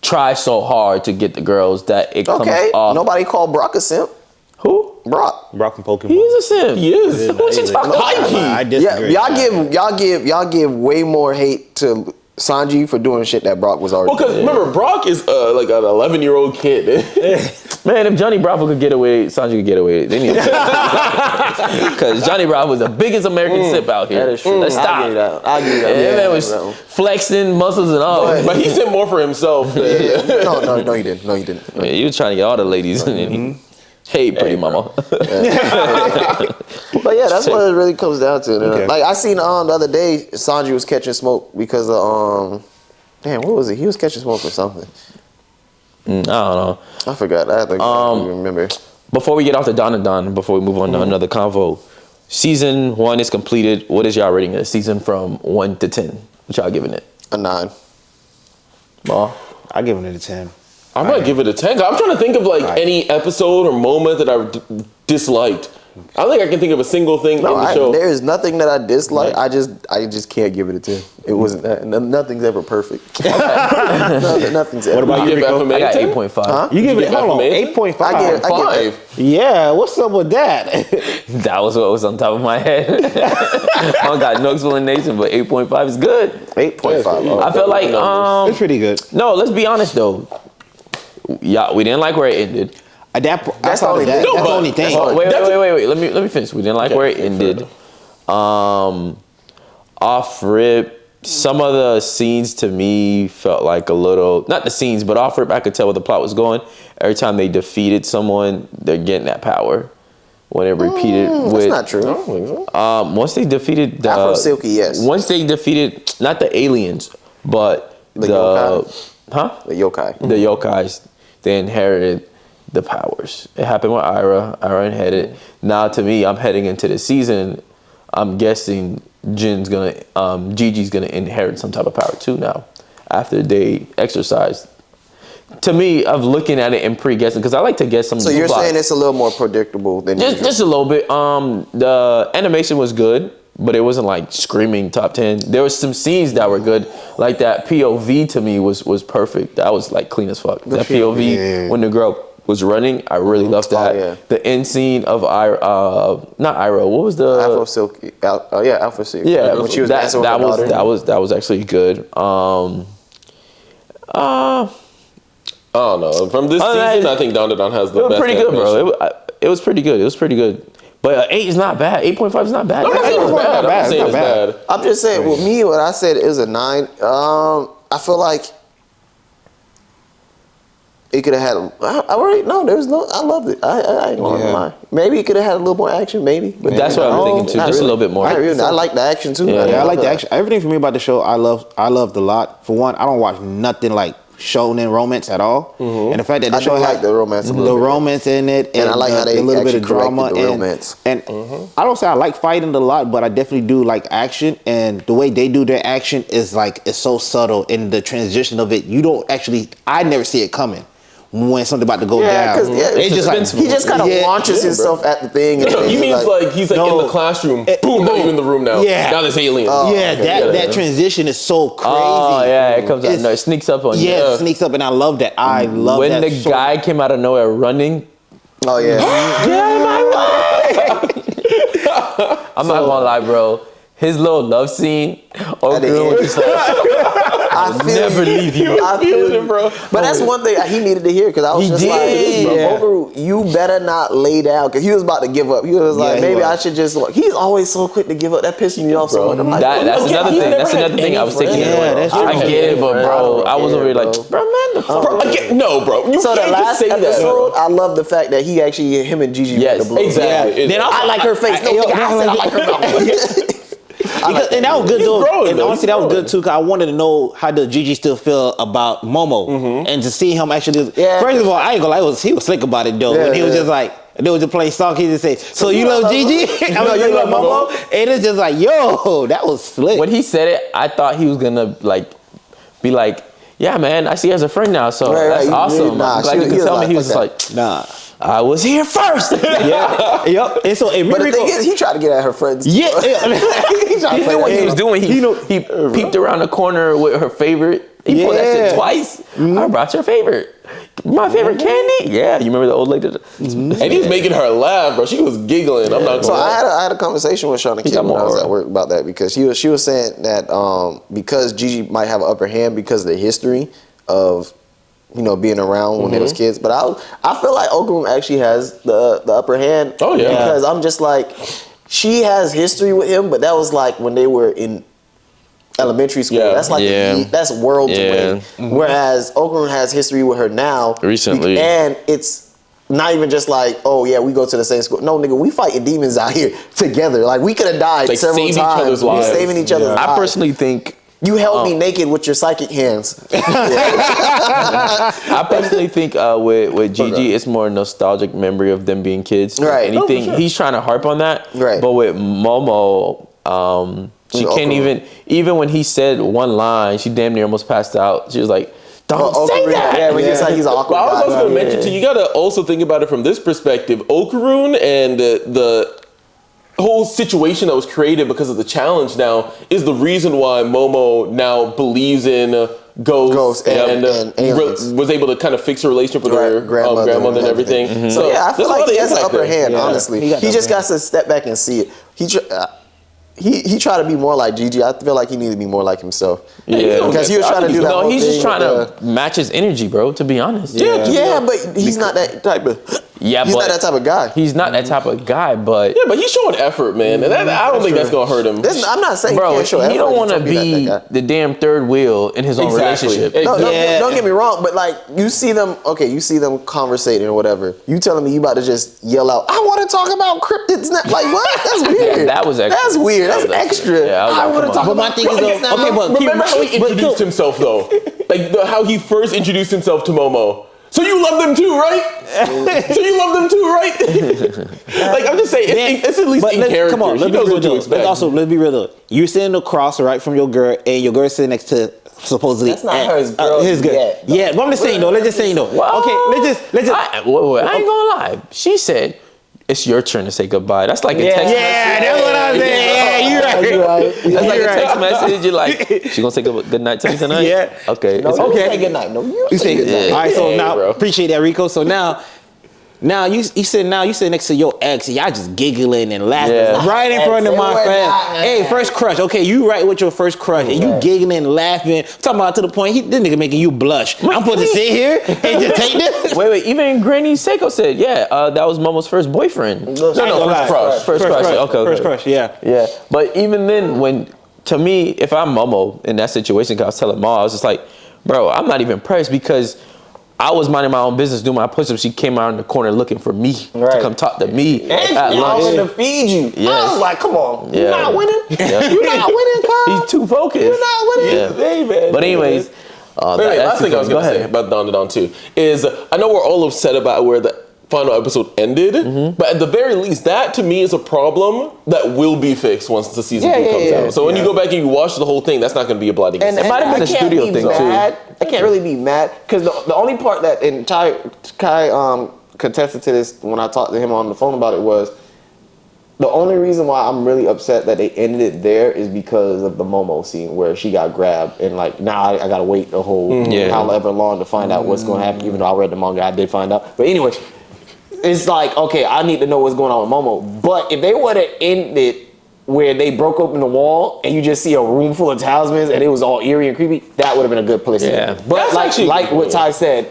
tries so hard to get the girls that it comes Okay. off. Nobody called Brock a simp. Who? Brock. Brock from Pokemon. He's a simp. He is. What you talking about? I Yeah, disagree. y'all give way more hate to Sanji for doing shit that Brock was already. Well, because remember, Brock is like an 11-year-old kid. Man, if Johnny Bravo could get away, Sanji could get away. They need because Johnny Bravo was the biggest American simp out here. That is true. Let's I'll stop. give you that. I'll give you that. Yeah, Yeah, man was that one. flexing muscles and all. But he said more for himself. No, he didn't. No, he didn't. Man, he was trying to get all the ladies. And then Hey, pretty mama. But yeah, that's what it really comes down to. Okay. Like I seen the other day, Sanji was catching smoke because of damn, what was it? He was catching smoke or something. I don't know. I forgot. I have to remember. Before we get off the Dandadan, before we move on to another convo, season 1 is completed. What is y'all rating the season from 1 to 10? What y'all giving it? A 9. Ball. I give it a 10. I might give it a 10. I'm trying to think of like any episode or moment that I disliked. I don't think I can think of a single thing in the show. There is nothing that I dislike. I just can't give it a 10. It wasn't that. Nothing's ever perfect. Nothing's ever. What about you, Rico? I got 8.5. Huh? You give it, hold on, Affirmation? 8.5. I get 5. Yeah, what's up with that? That was what was on top of my head. I don't got no explanation, but 8.5 is good. 8.5. I feel like It's pretty good. no, let's be honest though. Yeah, we didn't like where it ended. That's the only thing. That's the only thing. Oh, wait. Let me finish. We didn't like where it ended. Off rip, some of the scenes to me felt like a little, not the scenes, but off rip, I could tell where the plot was going. Every time they defeated someone, they're getting that power. When it repeated with, That's not true. I don't think so. once they defeated the Afro Silky, yes. Once they defeated not the aliens, but The yokai? the The yokai. the yokais, they inherited the powers. It happened with Ira. Ira inherited. Now to me, I'm heading into the season. I'm guessing Gigi's gonna inherit some type of power too now, after they exercise. To me, I'm looking at it and pre-guessing because I like to guess some. So you're plots. saying it's a little more predictable than usual. Just a little bit. The animation was good, but it wasn't like screaming top 10. There was some scenes that were good, like that POV to me was perfect. That was like clean as fuck. That POV when the girl was running, I really loved that. yeah. The end scene of not Ira. What was the Afro Silky. Afro Silky. Yeah, when she was dancing with her daughter. that was actually good. I don't know. From this season, I think Dandadan has the It was best pretty good, animation. bro. It was pretty good. It was pretty good. But 8 is not bad. 8.5 is not bad. I'm not saying it's bad. I'm not saying it's bad. I'm just saying, with me, what I said is a 9. I feel like it could have had. I loved it. I ain't gonna lie. Maybe it could have had a little more action. Maybe. But That's what I'm thinking too. not Just a really. little bit more. Not really. I like the action too. Yeah, Yeah, I like the action. Everything for me about the show, I loved a lot. For one, I don't watch nothing like shonen romance at all. And the fact that the I show do had like the romance a little bit. romance in it, And I like how they a little bit of actually drama corrected the and romance. And I don't say I like fighting a lot, but I definitely do like action. And the way they do their action is like it's so subtle in the transition of it. You don't actually, I never see it coming when something about to go down. because It's just like he just kind of launches himself at the thing. And No, he it's means like he's like in the classroom. Boom, not even in the room now. Yeah. Now there's aliens. that transition is so crazy. Oh yeah, it comes out. It's- No, it sneaks up on you. Yeah, it sneaks up, and I love that. I love When that. the so guy came out of nowhere running, Oh yeah. I'm not gonna lie, bro. His little love scene, Ogre was just like, I feel never leave you. I feel you, bro. But that's one thing he needed to hear because I was He just did. like, Yeah. Ogre, you better not lay down because he was about to give up. He was like, he maybe was. I should just. He's always so quick to give up. That pisses me off so much. I'm like, That's bro, another he's thing. never That's had another thing any I was taking friends. into Yeah, it. that's I true. get it, but bro, I was over here like, bro. bro, man, the fuck. Bro, no, bro. You So the can't last just say that. episode, I love the fact that he actually him and Gigi Yes, went to blue. Exactly. Then I like her face. No, nigga, I said I like her mouth. and that was good though. growing, And though. honestly, that was good too. Cause I wanted to know how does Gigi still feel about Momo, and to see him actually. Yeah. First of all, I ain't gonna lie, he was slick about it though. Yeah, When he was yeah. just like, they was just playing song. He just say, "So you love love Gigi? Momo? I mean, you love Momo?" And it's just like, yo, that was slick. When he said it, I thought he was gonna be like, yeah, man, I see her as a friend now, so Right, that's right. awesome. Nah, Like you he could was tell me, like, he was fuck just like, Nah. I was here first. Yeah. Yep. And so, and But the Rico, thing is, he tried to get at her friends. yeah. he tried to He play knew what that he was game. doing. He peeped around the corner with her favorite. He pulled that Yeah. shit twice. I brought your favorite. My favorite candy? Yeah, you remember the old lady? And he was making her laugh, bro. She was giggling. I'm not gonna So lie. I had a conversation with Shauna Kid got when I was more. at work about that because she was saying that because Gigi might have an upper hand because of the history of being around when they was kids, but I feel like Ogum actually has the upper hand. Oh, yeah. Because I'm just like, she has history with him, but that was like when they were in elementary school. Yeah. That's like Yeah. that's worlds Yeah. away. Whereas Ogum has history with her now Recently. and it's Not even just like, oh yeah, we go to the same school. No, nigga, we fighting demons out here together. Like we could have died Like, several save each times. other's We lives. saving each other's lives. I personally think. You held me naked with your psychic hands. I personally think with Gigi, it's more nostalgic memory of them being kids. Right. Anything Oh, for sure. he's trying to harp on that. Right. But with Momo, she can't even when he said one line, she damn near almost passed out. She was like, "Don't say that." Yeah, when he's like he's an awkward But I was guy. also going to mention too, you got to also think about it from this perspective. Okarun and the whole situation that was created because of the challenge now is the reason why Momo now believes in ghosts and aliens. was able to kind of fix her relationship with her grandmother and everything. Mm-hmm. So yeah, I feel like he has an upper hand. Honestly, He got he the just upper got to step back and see it. He tried to be more like Gigi. I feel like he needed to be more like himself. Yeah. Because he was trying to do that. No, whole he's just thing trying with to match his energy, bro. To be honest. Yeah, but he's not that type of. Yeah, he's but not that type of guy. He's not that type of guy, but Yeah, but he's showing effort, man. And that, I don't think that's going to hurt him. I'm not saying bro, he can't show he effort. don't want to Just don't be that guy. the damn third wheel in his own Exactly. relationship. No, Yeah. don't get me wrong, but like you see them conversating or whatever. You telling me you about to just yell out, "I want to talk about cryptids now." Like what? That's weird. Yeah, that was extra. That's weird. That's That was extra. Yeah, I was I like, want to come talk on. But my about thing is, cryptids though, now. okay, but Remember how he introduced himself, though? Like how he first introduced himself to Momo. So you love them too, right? So you love them too, right? Like I'm just saying, it's at least in character. Come on, He let's be knows real what to though. expect. Let's be real though. You're sitting across right from your girl, and your girl sitting next to supposedly That's not her girl his girl. yet, though. Yeah, but I'm just saying though. Let's just say though. Well, Okay, let's just. I ain't gonna lie. She said, "It's your turn to say goodbye." That's like a text message. Yeah, that's what I'm saying. Yeah, you're right. You're right. That's like a text message. You're like, she gonna say good night to me tonight? Yeah. Okay. No, it's you okay. say good night. No, you You say say good night. all right. So Yeah, now bro. appreciate that, Rico. So now you sit next to your ex, and y'all just giggling and laughing Yeah. right in front of my Say friend. what? Hey, first crush. Okay, you right with your first crush, and you giggling and laughing. Talking about to the point, this nigga making you blush. I'm supposed to sit here and just take this. Wait. Even Granny Seiko said, "Yeah, that was Momo's first boyfriend." No, first crush. First crush. Okay. First crush. Yeah. Yeah, but even then, to me, if I'm Momo in that situation, cause I was telling Ma, I was just like, bro, I'm not even impressed because I was minding my own business, doing my push-ups. She came out in the corner looking for me to come talk to me at I lunch. want to feed you. Yes. I was like, come on, Yeah. you not winning. Yeah. You not winning, Kyle. He's too focused. You not winning. Yeah. Hey, man. But anyways, Wait, last thing I was going to say about Dandadan too is I know we're all upset about where the final episode ended, but at the very least, that to me is a problem that will be fixed once the season 2 comes out. So when you go back and you watch the whole thing, that's not going to be a blight against And It might have been I a can't studio be thing, too. mad. I can't really be mad because the only part that and Kai contested to this when I talked to him on the phone about it was the only reason why I'm really upset that they ended it there is because of the Momo scene where she got grabbed and like now I gotta wait the whole however long to find out what's going to happen. Even though I read the manga, I did find out. But anyway, it's like okay, I need to know what's going on with Momo. But if they would have ended where they broke open the wall and you just see a room full of talismans and it was all eerie and creepy, that would have been a good place to end it. But That's actually like cool. what Ty said,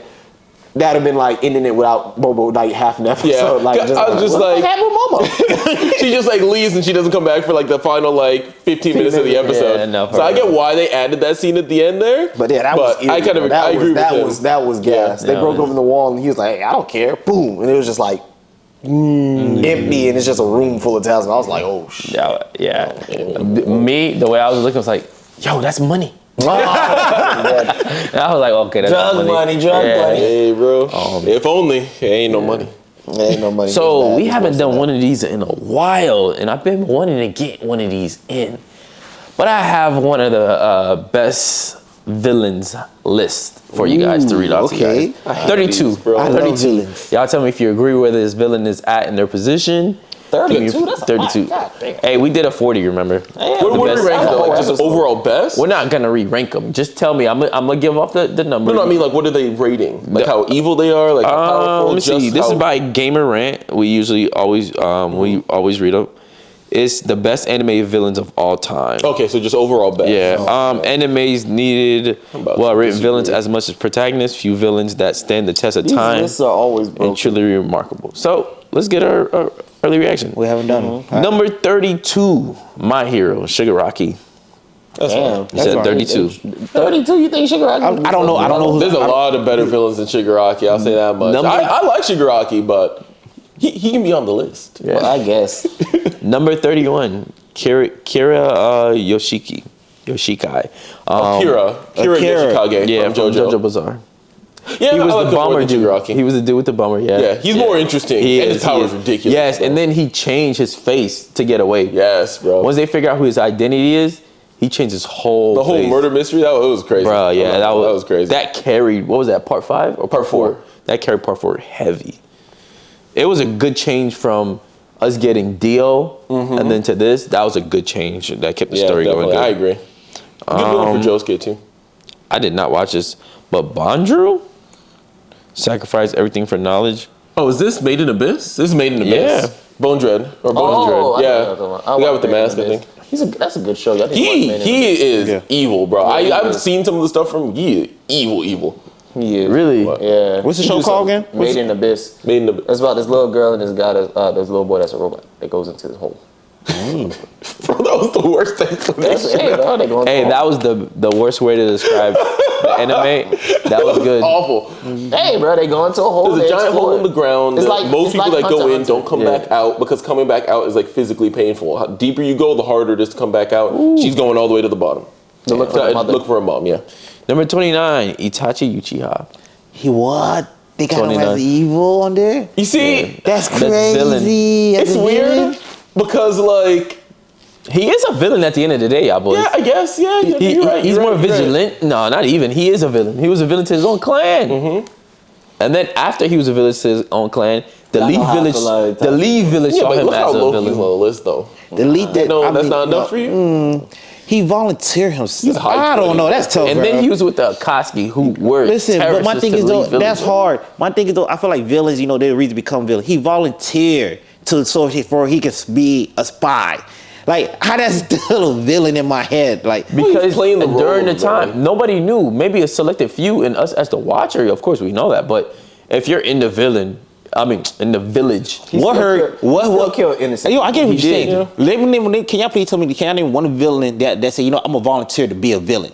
that'd have been like ending it without Bobo like half an episode. Yeah, Like, I was just what like- happened with Momo? She just like leaves and she doesn't come back for like the final like 15 minutes of the episode. Yeah, no, so I get why they added that scene at the end there. But yeah, that was eerie, I kind of bro. That I agree was, with that him. was gas. They that broke was- open the wall and he was like, hey, I don't care. Boom. And it was just like empty and it's just a room full of talismans. I was like, oh shit. yeah. Me, the way I was looking was like, yo, that's money. And I was like, okay, that's Drug money. Hey, bro. If only it ain't no money. Ain't no money. So we haven't done one of these in a while, and I've been wanting to get one of these in. But I have one of the best villains list for you guys to read out to okay. you guys. 32. these, bro. I love 32. villains. Y'all tell me if you agree where this villain is at in their position. 32? That's a 32. lot. God damn. Hey, we did a 40, remember? What The do we best- rank though? Like just episode. overall best? We're not gonna re-rank them. Just tell me. I'm gonna give off the number. No, I mean like what are they rating? Like how evil they are? Like how powerful? Let me see. Just This how- is by Game Rant. We usually always read them. It's the best anime villains of all time. Okay, so just overall best. Yeah. Animes needed about well-written to villains disagree. as much as protagonists. Few villains that stand the test of These time lists are always and broken. truly remarkable. So let's get our early reaction. We haven't done one. Number 32, My Hero, Shigaraki. Damn. You said 32. 32, you think Shigaraki? I don't know. There's a lot of better villains than Shigaraki. I'll say that much. I like Shigaraki, but he can be on the list. Yeah. Well, I guess. Number 31, Kira Yoshikai. Kira Yoshikage Yeah, from JoJo. Bizarre. Yeah, He was I like the bomber dude. Shigaraki. He was the dude with the bomber. Yeah. Yeah, he's more interesting. And his power is ridiculous. Yes, bro. and then he changed his face to get away. Yes, bro. Once they figure out who his identity is, he changed his whole The whole face. murder mystery, that was crazy. Bro, yeah, that was crazy. That carried, what was that, part 5 or part 4? That carried part 4 heavy. It was a good change from us getting Dio and then to this. That was a good change. That kept the story going good. I agree. Good villain for Josuke, too. I did not watch this, but Bondru sacrificed everything for knowledge. Oh, is this Made in Abyss? This is Made in Abyss. Yeah. Bone Dread. Or Bone Dread. Yeah. The guy with the mask, I think. That's a good show. He is evil, bro. I've seen some of the stuff from him. He is evil. He is. Really? Yeah. What's the show called again? Made in Abyss. Made in Abyss. It's about this little girl and this guy, this little boy that's a robot that goes into this hole. Bro, that was the worst explanation. That was the worst way to describe the anime. That was good. Awful. Hey, bro, they go into a hole. There's a giant hole in the ground. It's like, most people that go in don't come Yeah. back out because coming back out is like physically painful. How deeper you go, the harder it is to come back out. Ooh. She's going all the way to the bottom. To look for her mother. Look for her mom, yeah. Number 29, Itachi Uchiha. He what? They got him 29. as evil on there? You see, That's villain. crazy. it's weird because like He is a villain at the end of the day, y'all boys. yeah, I guess you're right. He's you're more right, you're right. vigilant. No, not even. He is a villain. He was a villain to his own clan. And then after he was a villain to his own clan, the Lee village Yeah, saw but him look as how a low he's on villain. the list though. Delete that. No, that's not enough for you. He volunteered himself. high I don't know. quality. That's tough. And bro. then he was with the Akatsuki, who were Listen, but my terrorists thing to is the though, Lee village. that's hard. My thing is though, I feel like villains, they're the reason to become villain. He volunteered so he could be a spy. Like, how that's still a villain in my head? Like, Because playing the role, during the bro. time, nobody knew. Maybe a selected few, and us as the watcher, of course, we know that. But if you're in the village, What killed innocent? yo, I get what He you're did. saying. Can y'all please tell me? Can y'all name one villain that say, I'm a volunteer to be a villain?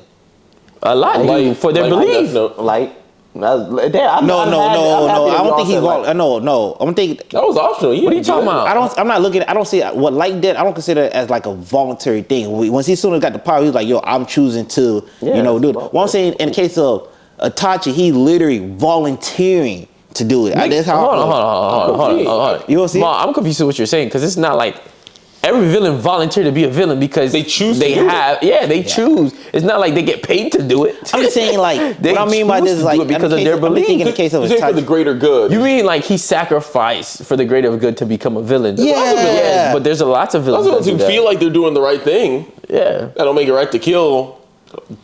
a lot do for their belief. Like, No. I don't think he's no. I'm thinking. That was optional. What are you talking about? I don't see what like that. I don't consider it as like a voluntary thing. Once he soon as got the power, he was like, "Yo, I'm choosing to, do it." What I'm saying in the case of Itachi, he literally volunteering to do it. That's how. Hold on. You don't see? I'm confused with what you're saying because it's not like every villain volunteered to be a villain because They choose. They choose. It's not like they get paid to do it. I'm just saying, like, They what I mean by choose this is to like do it because of their I'm belief. thinking in the case of You're saying for the Itachi. greater good. You mean like he sacrificed for the greater good to become a villain? Yeah. Yes, but there's lots of villains Those that who do that. feel like they're doing the right thing. Yeah. That don't make it right to kill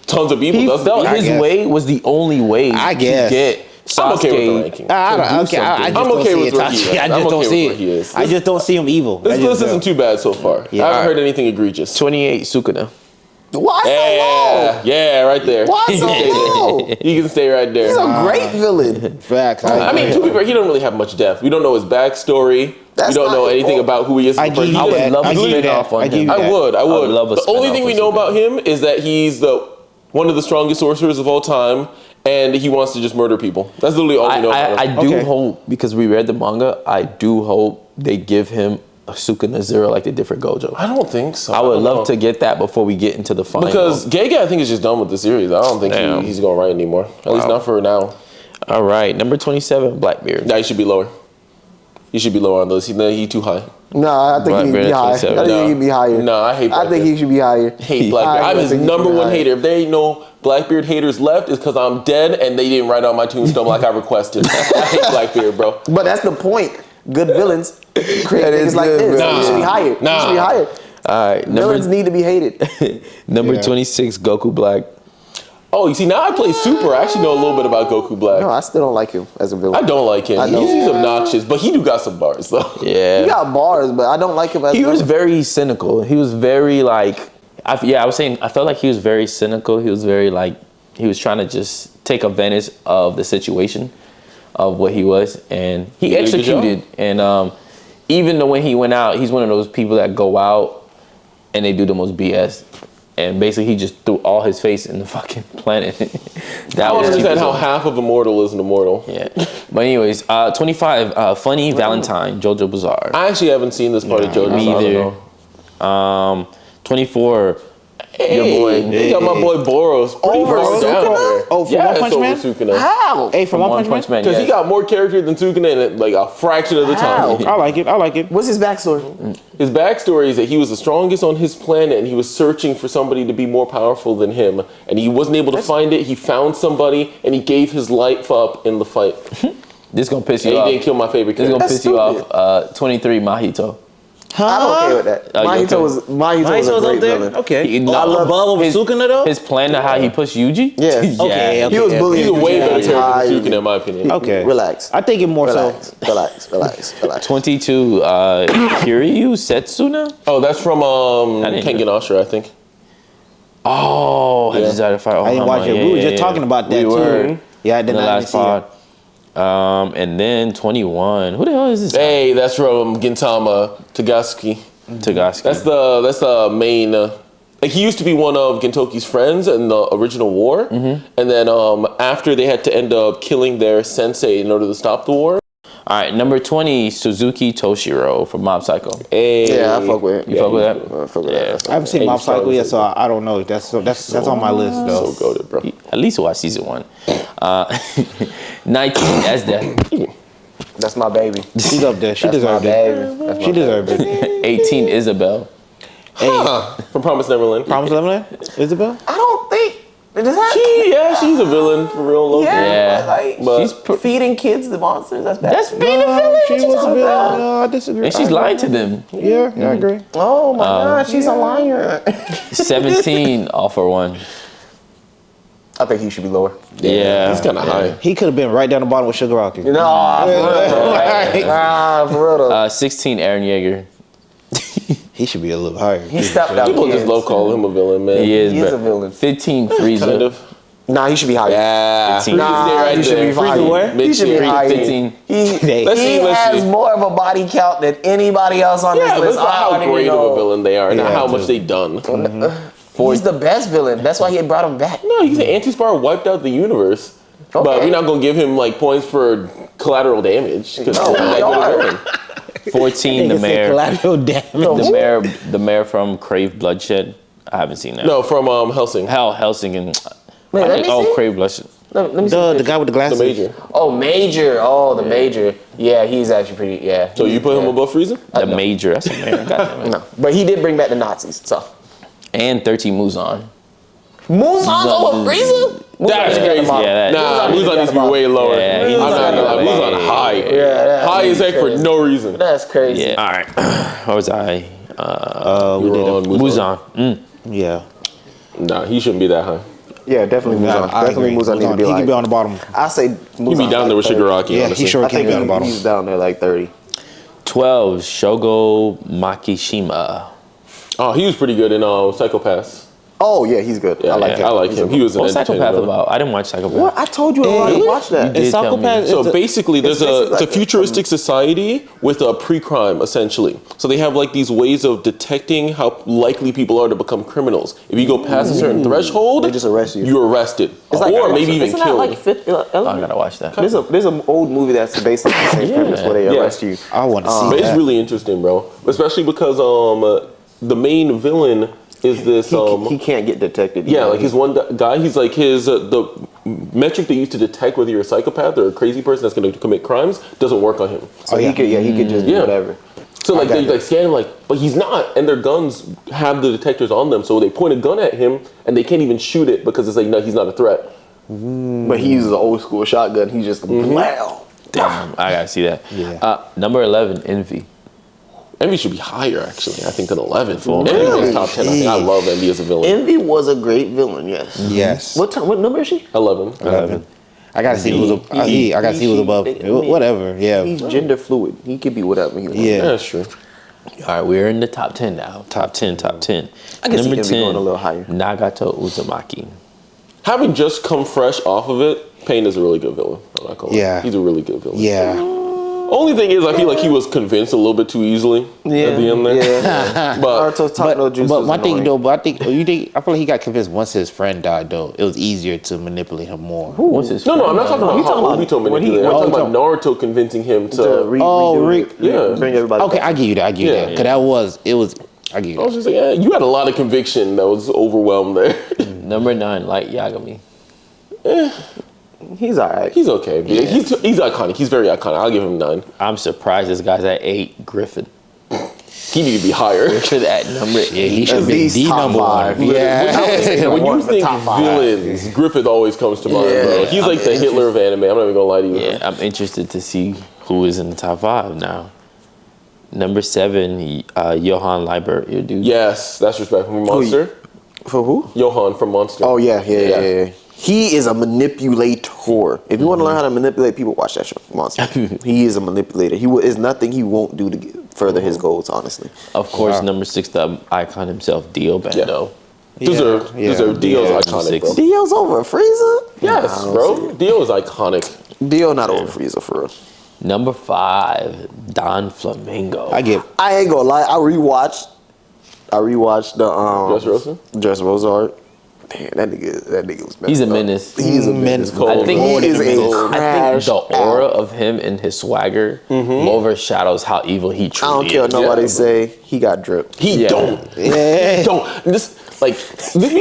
tons of people. He doesn't felt mean- his guess. way was the only way I to guess. get Sasuke. I'm okay with the ranking. I just I'm don't okay see with where he Itachi. is. I I'm just don't okay see with where he it. is. I just don't see him evil. This list isn't too bad so far. Yeah. I haven't heard anything egregious. 28 Sukuna. Why so low? Yeah, right there. Why You so can stay low? there. You can stay right there. He's a great villain. Facts. I mean, to be fair, he don't really have much depth. We don't know his backstory. That's we don't know not- anything about who he is. I give you I would that. love I to give you spin that. off on I give him. you I that. would. I would love a The only spin-off thing we of know Sukuna. about him is that he's one of the strongest sorcerers of all time, and he wants to just murder people. That's literally all we know about I him. do Okay. hope, because we read the manga, I do hope they give him a Sukuna Zero like they did for Gojo. I don't think so. I would don't love know. to get that before we get into the final. Because Gege, I think, is just done with the series. I don't think Damn. he's going to write anymore. At least not for now. All right, number 27, Blackbeard. Nah, he should be lower. He should be lower on those. He's too high. No, I think he need to be Blackbeard high. I 27. think he need to be higher. No, I hate I think Blackbeard. he should be higher. Hate Blackbeard. I I'm his think he should number be one higher. hater. If there ain't no Blackbeard haters left, it's because I'm dead and they didn't write on my tombstone like I requested. I hate Blackbeard, bro. But that's the point. Good villains create That is things like good, this. bro. He should be higher. Nah. He should be higher. All right, Villains need to be hated. number 26, Goku Black. Oh, you see, now I play Super. I actually know a little bit about Goku Black. No, I still don't like him as a villain. I don't like him. I don't. He's obnoxious, but he do got some bars, though. Yeah. He got bars, but I don't like him as a He was villain. very cynical. He was very like, I felt like he was very cynical. He was very like, he was trying to just take advantage of the situation of what he was, and he did a good executed. And even though when he went out, he's one of those people that go out and they do the most BS. and basically he just threw all his face in the fucking planet. I don't understand how half of immortal is an immortal. Yeah. But anyways, 25, Funny Valentine, JoJo Bizarre. I actually haven't seen this part of JoJo. Me so I don't either. know. 24, Hey, your boy. they got my boy Boros pretty versed down there. Oh, from yeah, One Punch Man? Sukuna. How? Hey, from One Punch Man? Because he got more character than Sukuna in like a fraction of the time. I like it. I like it. What's his backstory? His backstory is that he was the strongest on his planet and he was searching for somebody to be more powerful than him. And he wasn't able to find it. He found somebody and he gave his life up in the fight. This gonna piss you And off. he didn't kill my favorite This character. gonna piss you off. 23, Mahito. I'm okay with that. Mahito was a great villain. Okay. Above his, Sukuna though? His plan to how he pushed Yuji? Yeah. Okay. He was bullying. He's a way better Yuji character than high. Sukuna in my opinion. Okay. Relax. I think it more Relax. Relax. 22, Kiryu Setsuna? Oh, that's from didn't Kengan Ashura, I think. Oh, I decided to fight. I didn't watch it. We were just talking about that We too. were. Yeah, I In did the not last see it. pod. And then 21. Who the hell is this? Hey, that's from Gintama Tagasuki. Tagasuki. That's the main. Like he used to be one of Gintoki's friends in the original war, and then after they had to end up killing their sensei in order to stop the war. All right, number 20, Suzuki Toshiro from Mob Psycho. Hey, Yeah, I fuck with it. You fuck with that? I fuck with Yeah. that. I haven't seen Mob Psycho yet, so I don't know. That's on my list though. so goated, bro. At least watch season 1. 19, Esda. That's my baby. She's up there. She That's my deserved it. baby. That's She my deserved it. 18, Isabel. From Promised Neverland. Promise Neverland? Isabel? I don't think. Does that? She's a villain for real. Low-key. Yeah. Like, But- She's feeding kids the monsters. That's bad. That's being a villain. She What you was a talking villain. about? No, I disagree. And she's lying to them. Yeah, I agree. Oh my God, she's a liar. 17, All for One. I think he should be lower. Yeah. He's kind of high. He could have been right down the bottom with Sugar Rocky. No, for real. Nah, for real though. 16, Aaron Yeager. He should be a little higher. He stepped out. People just love call him a villain, man. He is, He is bro. a villain. 15, Frieza. Kind of. Nah, he should be higher. Yeah. 15. Nah, he should be higher. He should be higher. 15. He Let's see. has more of a body count than anybody else on Yeah, this let's list. not I how don't even great of a know. villain they are, not Yeah, how too. much they done. He's the best villain. That's why he brought him back. No, you say Anti-Spar wiped out the universe. But Okay. we're not going to give him like points for collateral damage. Because No, we are. 14, the Nigga said mayor. collateral damage. The mayor from Crave Bloodshed. I haven't seen that. No, from Helsing. Helsing and Wait, let me see. Crave Bloodshed. Let me see. The guy with the The glasses. Major. Oh, Major. Oh, the Major. Yeah, he's actually pretty. Yeah. So you put him above Frieza? The major. That's a mayor. Goddamn it. No, but he did bring back the Nazis. So And 13, Muzan. Muzan's over Frieza. That's crazy. Yeah, that, Nah, Muzan needs to be way lower. Yeah, I'm not gonna lie. he's- Muzan high. Yeah, High as heck for no reason. That's crazy. yeah. All right. What was I? We You did were on Muzan. Yeah. Nah, he shouldn't be that high. Yeah, definitely Muzan. I Definitely agree. Muzan need to be He like. could be on the bottom. I say Muzan. He'd be down there with like 30. Shigaraki, Yeah, honestly. he sure I can think be on the bottom. he's down there like 30. 12, Shogo Makishima. Oh, he was pretty good in Psychopaths. Oh yeah, he's good. Yeah, I like him. I like him. He was an What's entertainer. Psychopath though. about? I didn't watch Psychopath. What? I told you already. Really? Watch that. You did tell me. Psychopath. So basically, there's basically it's a like futuristic society with a pre-crime, essentially. So they have like these ways of detecting how likely people are to become criminals. If you go past a certain threshold, They just arrest you. You're arrested, or maybe even Isn't killed. that like Fifth I Element? gotta watch that. There's an old movie that's based on the same premise where they Yeah. arrest you. I want to see But it's that. really interesting, bro. Especially because the main villain is this He can't get detected. yeah, like his one guy. He's like his the metric they use to detect whether you're a psychopath or a crazy person that's going to commit crimes doesn't work on him. So he could just do Yeah. whatever. So like got they it. like scan him like, but he's not, and their guns have the detectors on them, so they point a gun at him and they can't even shoot it because it's like no, he's not a threat. But he uses an old school shotgun. He just wow. Damn, I gotta see that. Yeah. Number 11, Envy. Envy should be higher actually. I think than 11. Envy Really? is top 10. I think I love Envy as a villain. Envy was a great villain. Yes. Yes. What number is she? 11. 11. I gotta see who's I gotta see who's above. Whatever. Yeah. He's gender fluid. He could be whatever he wants. Yeah. Yeah, that's true. All right, we're in the top 10 now. Top 10. I can see Number Envy going a little higher. Nagato Uzumaki. Having just come fresh off of it, Pain is a really good villain. I'm not gonna lie. Yeah. He's a really good villain. Yeah. Only thing is, I feel like he was convinced a little bit too easily at the end there. Yeah. But But my thing though, I feel like he got convinced once his friend died though. It was easier to manipulate him more. What's his no, friend? I'm not talking about how Obito manipulated. I'm talking about Naruto convincing him to. Rick. Bring everybody. Okay, I give you that. Cause it was. I give you I was that. just like, yeah, you had a lot of conviction that was overwhelmed there. Number 9, Light Yagami. He's alright. He's okay. Yeah. He's iconic. He's very iconic. I'll give him 9. I'm surprised this guy's at 8. Griffin. He need to be higher. Griffin at number 8. Yeah, he should be least the top number 5. one. Yeah. When you think top 5. villains, Griffith always comes to mind, bro. Yeah. He's like the Hitler of anime. I'm not even gonna lie to you. Yeah, I'm interested to see who is in the top 5 now. Number 7, Johann Liebert, your dude. Yes, that's respectful. From Monster. For who? Johan from Monster. Oh yeah. He is a manipulator. If you want to learn how to manipulate people, watch that show, Monster. He is a manipulator. Is nothing he won't do to further his goals. Honestly. Of course, number 6, the icon himself, Dio Bando. Deserved. Dio's iconic, bro. Dio's over Frieza? Yes, bro. Dio is iconic. Dio not over Frieza for real. Number 5, Don Flamingo. I ain't gonna lie. I rewatched the Dressrosa art. Damn, that nigga was messed He's a up. menace. He's a menace. I think he is a I think the aura of him and his swagger overshadows how evil he I truly don't care is. what nobody say. He got drip. He don't. He don't. We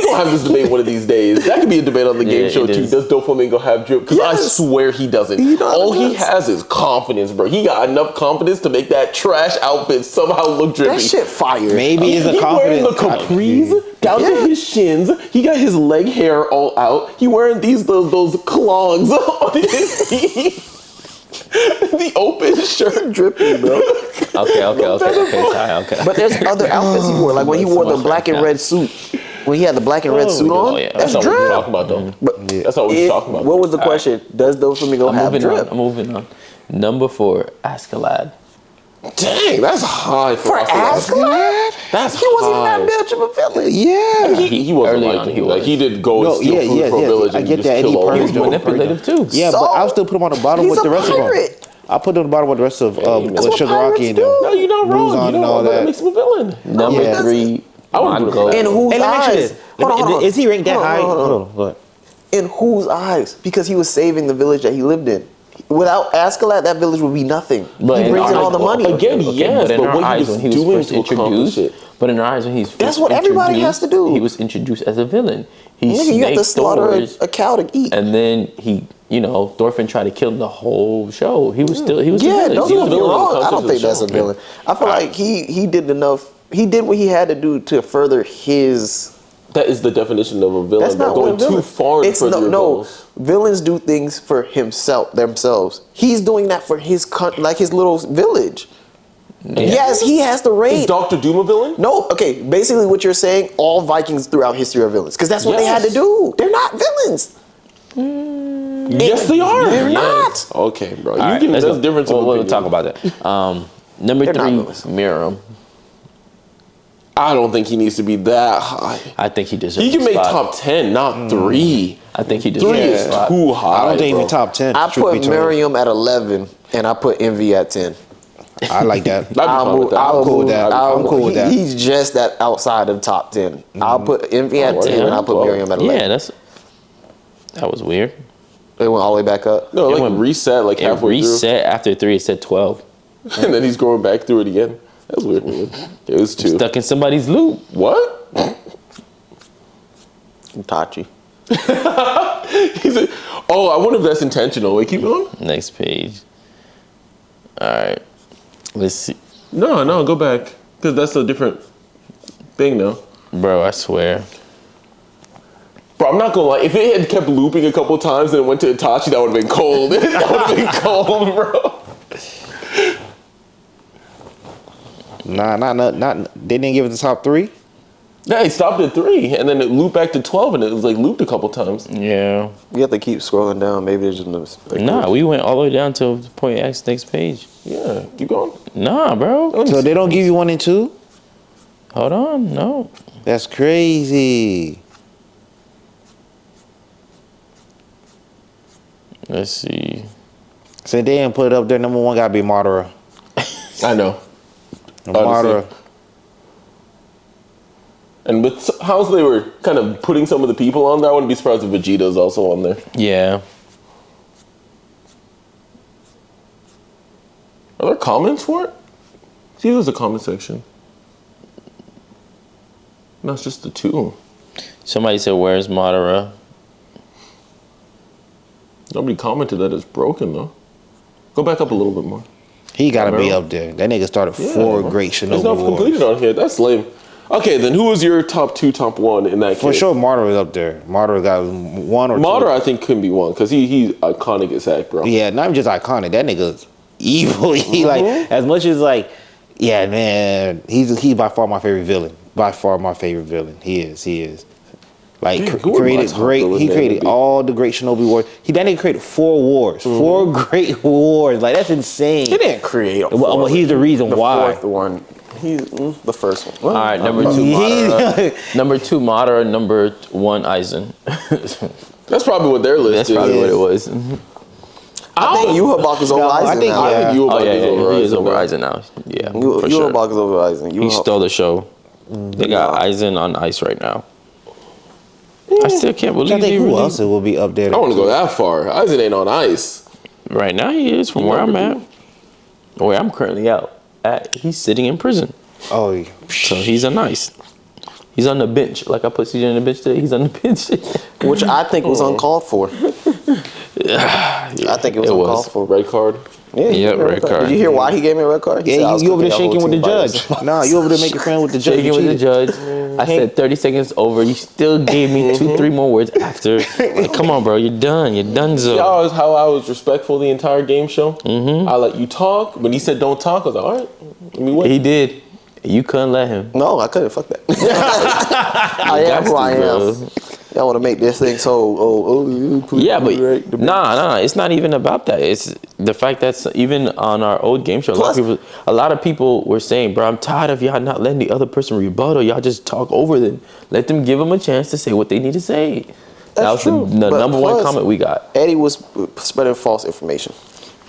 gonna have this debate one of these days. That could be a debate on the game show too. Does Doflamingo have drip? Because I swear he doesn't. All he has is confidence, bro. He got enough confidence to make that trash outfit somehow look drippy. That shit fire. Maybe it's a confidence. He wearing the capris down to his shins. He got his leg hair all out. He wearing those clogs on his feet. The open shirt drippy, bro. Okay, okay. But there's other outfits he wore, like when he wore the black and red suit. When he had the black and red suit on, that's not what we're talking about, though. But that's not what we're talking about. What was the question? Does Doflamingo have drip? I'm moving on. Number 4, Askeladd. Dang, that's high for Askeladd. That's he wasn't even that bitch of a villain. Yeah. He wasn't early like on, him. Like he did go and steal food from a village. I and get just that. kill all He those was manipulative too. Yeah, but I'll still put him on the bottom with the rest of them. I'll put him on the bottom with the rest of with Sugar Rocky and them. No, you're not wrong. You know that makes him a villain. Number 3, Mongo. In whose eyes? Hold on. Is he ranked that high? Hold on. Go ahead. In whose eyes? Because he was saving the village that he lived in. Without Askeladd, that village would be nothing. But he brings in all the money. Again, yes, but in but our what eyes, he when he was was doing first to accomplish it. introduced, but in our eyes, when he's first That's what everybody has to do. He was introduced as a villain. He Nigga, you have to slaughter a cow to eat. and then he, Thorfinn tried to kill him the whole show. He was still, he was a villain. Don't He was get me a villain. wrong. I concept don't of think the that's show. a villain. I feel like he did enough. He did what he had to do to further his. That is the definition of a villain. That's not going what a too villain. far to further your goals. Villains do things for themselves. He's doing that for his his little village. Yeah. Yes, he has to raid. Is Dr. Doom a villain? No, okay. Basically, what you're saying, all Vikings throughout history are villains because that's what they had to do. They're not villains. Yes, they are. They're not. Okay, bro. All right, let's There's go. difference. We'll talk about that. Number They're not 3, villains. Miriam. I don't think he needs to be that high. I think he deserves. He can a make spot. top 10, not 3. I think he deserves. 3 a is spot. too high. I don't think bro. even top 10. I truth be put told. Miriam at 11, and I put Envy at 10. I like that. I'd be fine with that. I'm cool with that. I'm cool with that. He's just that outside of top 10. I'll put Envy at 10, and I'll put Miriam at 11. Yeah, that was weird. It went all the way back up. No, It like went- reset like It halfway reset after 3. It said 12. through. And then he's going back through it again. That was weird. It was 2. Stuck in somebody's loop. What? Itachi. He's like, oh, I wonder if that's intentional. Wait, keep going? Next page. All right. Let's see. No, go back. Because that's a different thing now. Bro, I swear. Bro, I'm not gonna lie. If it had kept looping a couple times and it went to Itachi, that would have been cold. That would have been cold, bro. Not. They didn't give it the top 3. Yeah, he stopped at 3, and then it looped back to 12, and it was like looped a couple times. Yeah. You have to keep scrolling down. Maybe there's just Nah, we went all the way down to point X next page. Yeah, keep going. Nah, bro. So they don't give you 1 and 2. Hold on. No. That's crazy. Let's see. So they didn't put it up there. Number one gotta be Madara. I know. Madara. And with how they were kind of putting some of the people on there, I wouldn't be surprised if Vegeta's also on there. Yeah. Are there comments for it? See, there's a comment section. No, it's just the two. Somebody said, "Where's Madara?" Nobody commented that it's broken though. Go back up a little bit more. He gotta be up there. That nigga started 4 great Shinobi It's not Wars. completed on here. That's lame. Okay, then who was your top 2, top 1 in that case? For sure, Madara is up there. Madara got 1 or 2. Madara, I think, can be one because he's iconic as heck, bro. Yeah, not even just iconic. That nigga's evil. He like as much as like, yeah, man. He's by far my favorite villain. By far my favorite villain. He is. Like Dude, who would my created top great. villain He then created be? all the great Shinobi wars. That nigga created 4 wars. 4 great wars. Like that's insane. He didn't create. Well, he's the reason why. The 4th one. He's the first one. All right, number 2 Madara. Number 2 Madara. Number 1 Aizen. That's probably what their list That's is. probably what it was. I think Yu Habaku's over Aizen I think, now. yeah. I think Oh yeah, he is over now. Aizen now. Yeah, Yu for sure. Habaku's over Aizen. He stole the show. They got Aizen on ice right now. I still can't believe I think he who really- else will be up there? I don't want to go that far. Aizen ain't on ice. Right now he is from where I'm at. Where I'm currently at. He's sitting in prison. Oh, yeah. So he's on ice. He's on the bench. Like I put CJ on the bench today. He's on the bench. which I think was uncalled for. I think it was uncalled for. Red card. Yeah, he Yep, gave me a red card. Did you hear why he gave me a red card? He said I Yeah, was you over there cooking shaking whole with the team by judge. yourself. Nah, you over there making friends with the judge. Shaking You with the cheated. judge. I said 30 seconds over. You still gave me 2-3 more words after. Like, come on, bro. You're done. You're done, See how I was respectful the entire game show? Mm-hmm. I let you talk. When he said don't talk, I was like, all right, let me wait. He did. You couldn't let him. No, I couldn't. Fuck that. I am who I am. Y'all want to make this thing so Yeah, but nah, it's not even about that. It's the fact that even on our old game show, a lot of people were saying, bro, I'm tired of y'all not letting the other person rebuttal. Y'all just talk over them. Let them give them a chance to say what they need to say. That was true. the But number one plus, comment we got. Eddie was spreading false information.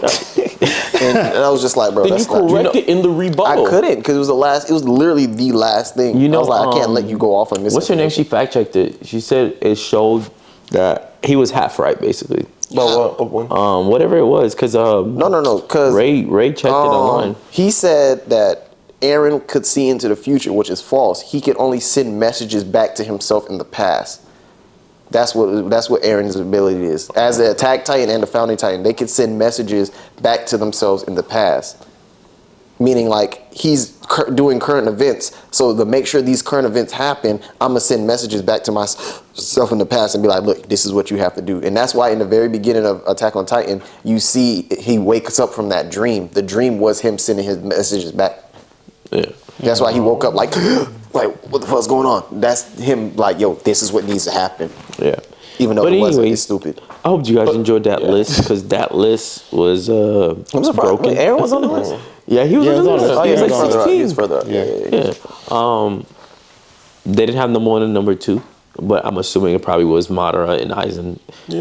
and I was just like, bro, Then that's you correct it in the rebuttal. I couldn't because it was the last. It was literally the last thing. You know, I was like, I can't let you go off on this. What's her name? She fact checked it. She said it showed that he was half right, basically. Whatever it was, because No. Because Ray checked it online. He said that Eren could see into the future, which is false. He could only send messages back to himself in the past. That's what Eren's ability is. As the Attack Titan and the Founding Titan, they could send messages back to themselves in the past. Meaning, like, he's doing current events. So to make sure these current events happen, I'm going to send messages back to myself in the past and be like, look, this is what you have to do. And that's why in the very beginning of Attack on Titan, you see he wakes up from that dream. The dream was him sending his messages back. Yeah. That's why he woke up like, what the fuck's going on? That's him like, yo, this is what needs to happen. Yeah. Even though But it wasn't, anyways, it's stupid. I hope you guys enjoyed that list, because that list was I'm surprised. broken. Wait, Eren was on the list? Yeah, he was on the list. Oh, He was like further up. 16. He was further up. Yeah. They didn't have number 1 and number 2, but I'm assuming it probably was Madara and Aizen.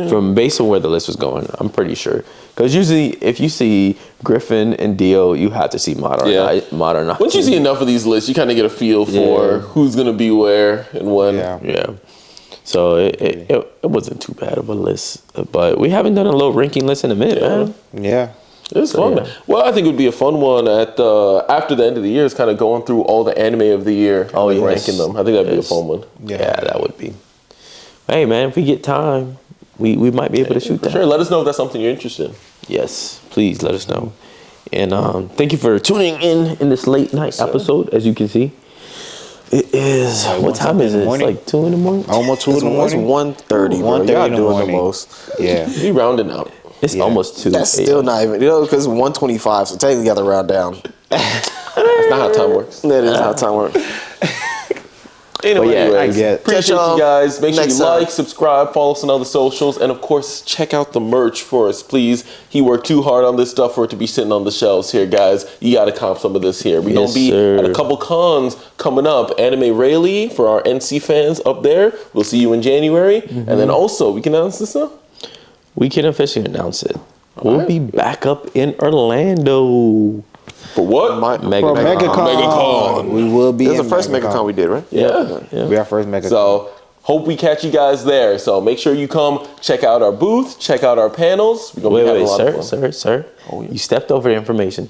From based on where the list was going, I'm pretty sure. Because usually, if you see Griffin and Dio, you have to see Madara. Yeah. And Madara and Aizen. Once you see enough of these lists, you kind of get a feel for who's going to be where and when. Yeah. So it wasn't too bad of a list, but we haven't done a low ranking list in a minute, man. Yeah. It was fun, man. Well, I think it would be a fun one at after the end of the year is kind of going through all the anime of the year and ranking them. I think that'd be a fun one. Yeah, that would be. Hey, man, if we get time, we might be able to shoot that. Sure, let us know if that's something you're interested in. Yes, please let us know. And thank you for tuning in this late night episode. As you can see, it is what time is it? It's like 2 in the morning. Almost 2 in the It's morning. 1:30, bro. 1:30 Y'all in the doing the morning. most. Yeah. We rounding out. It's almost 2. That's still not even, because 1:25, so technically you got to round down. That's not how time works. That is how time works. Anyway, yeah, I get. appreciate Catch y'all you guys. Make sure you next time. like, subscribe, follow us on all the socials, and of course, check out the merch for us, please. He worked too hard on this stuff for it to be sitting on the shelves here, guys. You got to comp some of this here. We're going to be at a couple cons coming up. Anime Rayleigh for our NC fans up there. We'll see you in January. And then also, we can announce this now? We can officially announce it. We'll be back up in Orlando. For what? MegaCon. We will be. This is the first MegaCon we did, right? Yeah. We our first MegaCon. So hope we catch you guys there. So make sure you come check out our booth, check out our panels. We're gonna be having a lot of fun. Sir. You stepped over the information.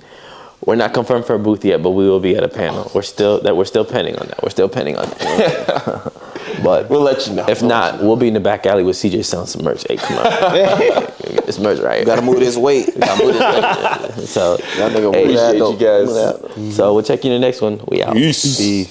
We're not confirmed for a booth yet, but we will be at a panel. We're still pending on that. But we'll let you know. If not, we'll be in the back alley with CJ selling some merch. Hey, come on. Get this merch right. Gotta move this weight. So, that nigga appreciate you guys. So we'll check you in the next one. We out. Peace.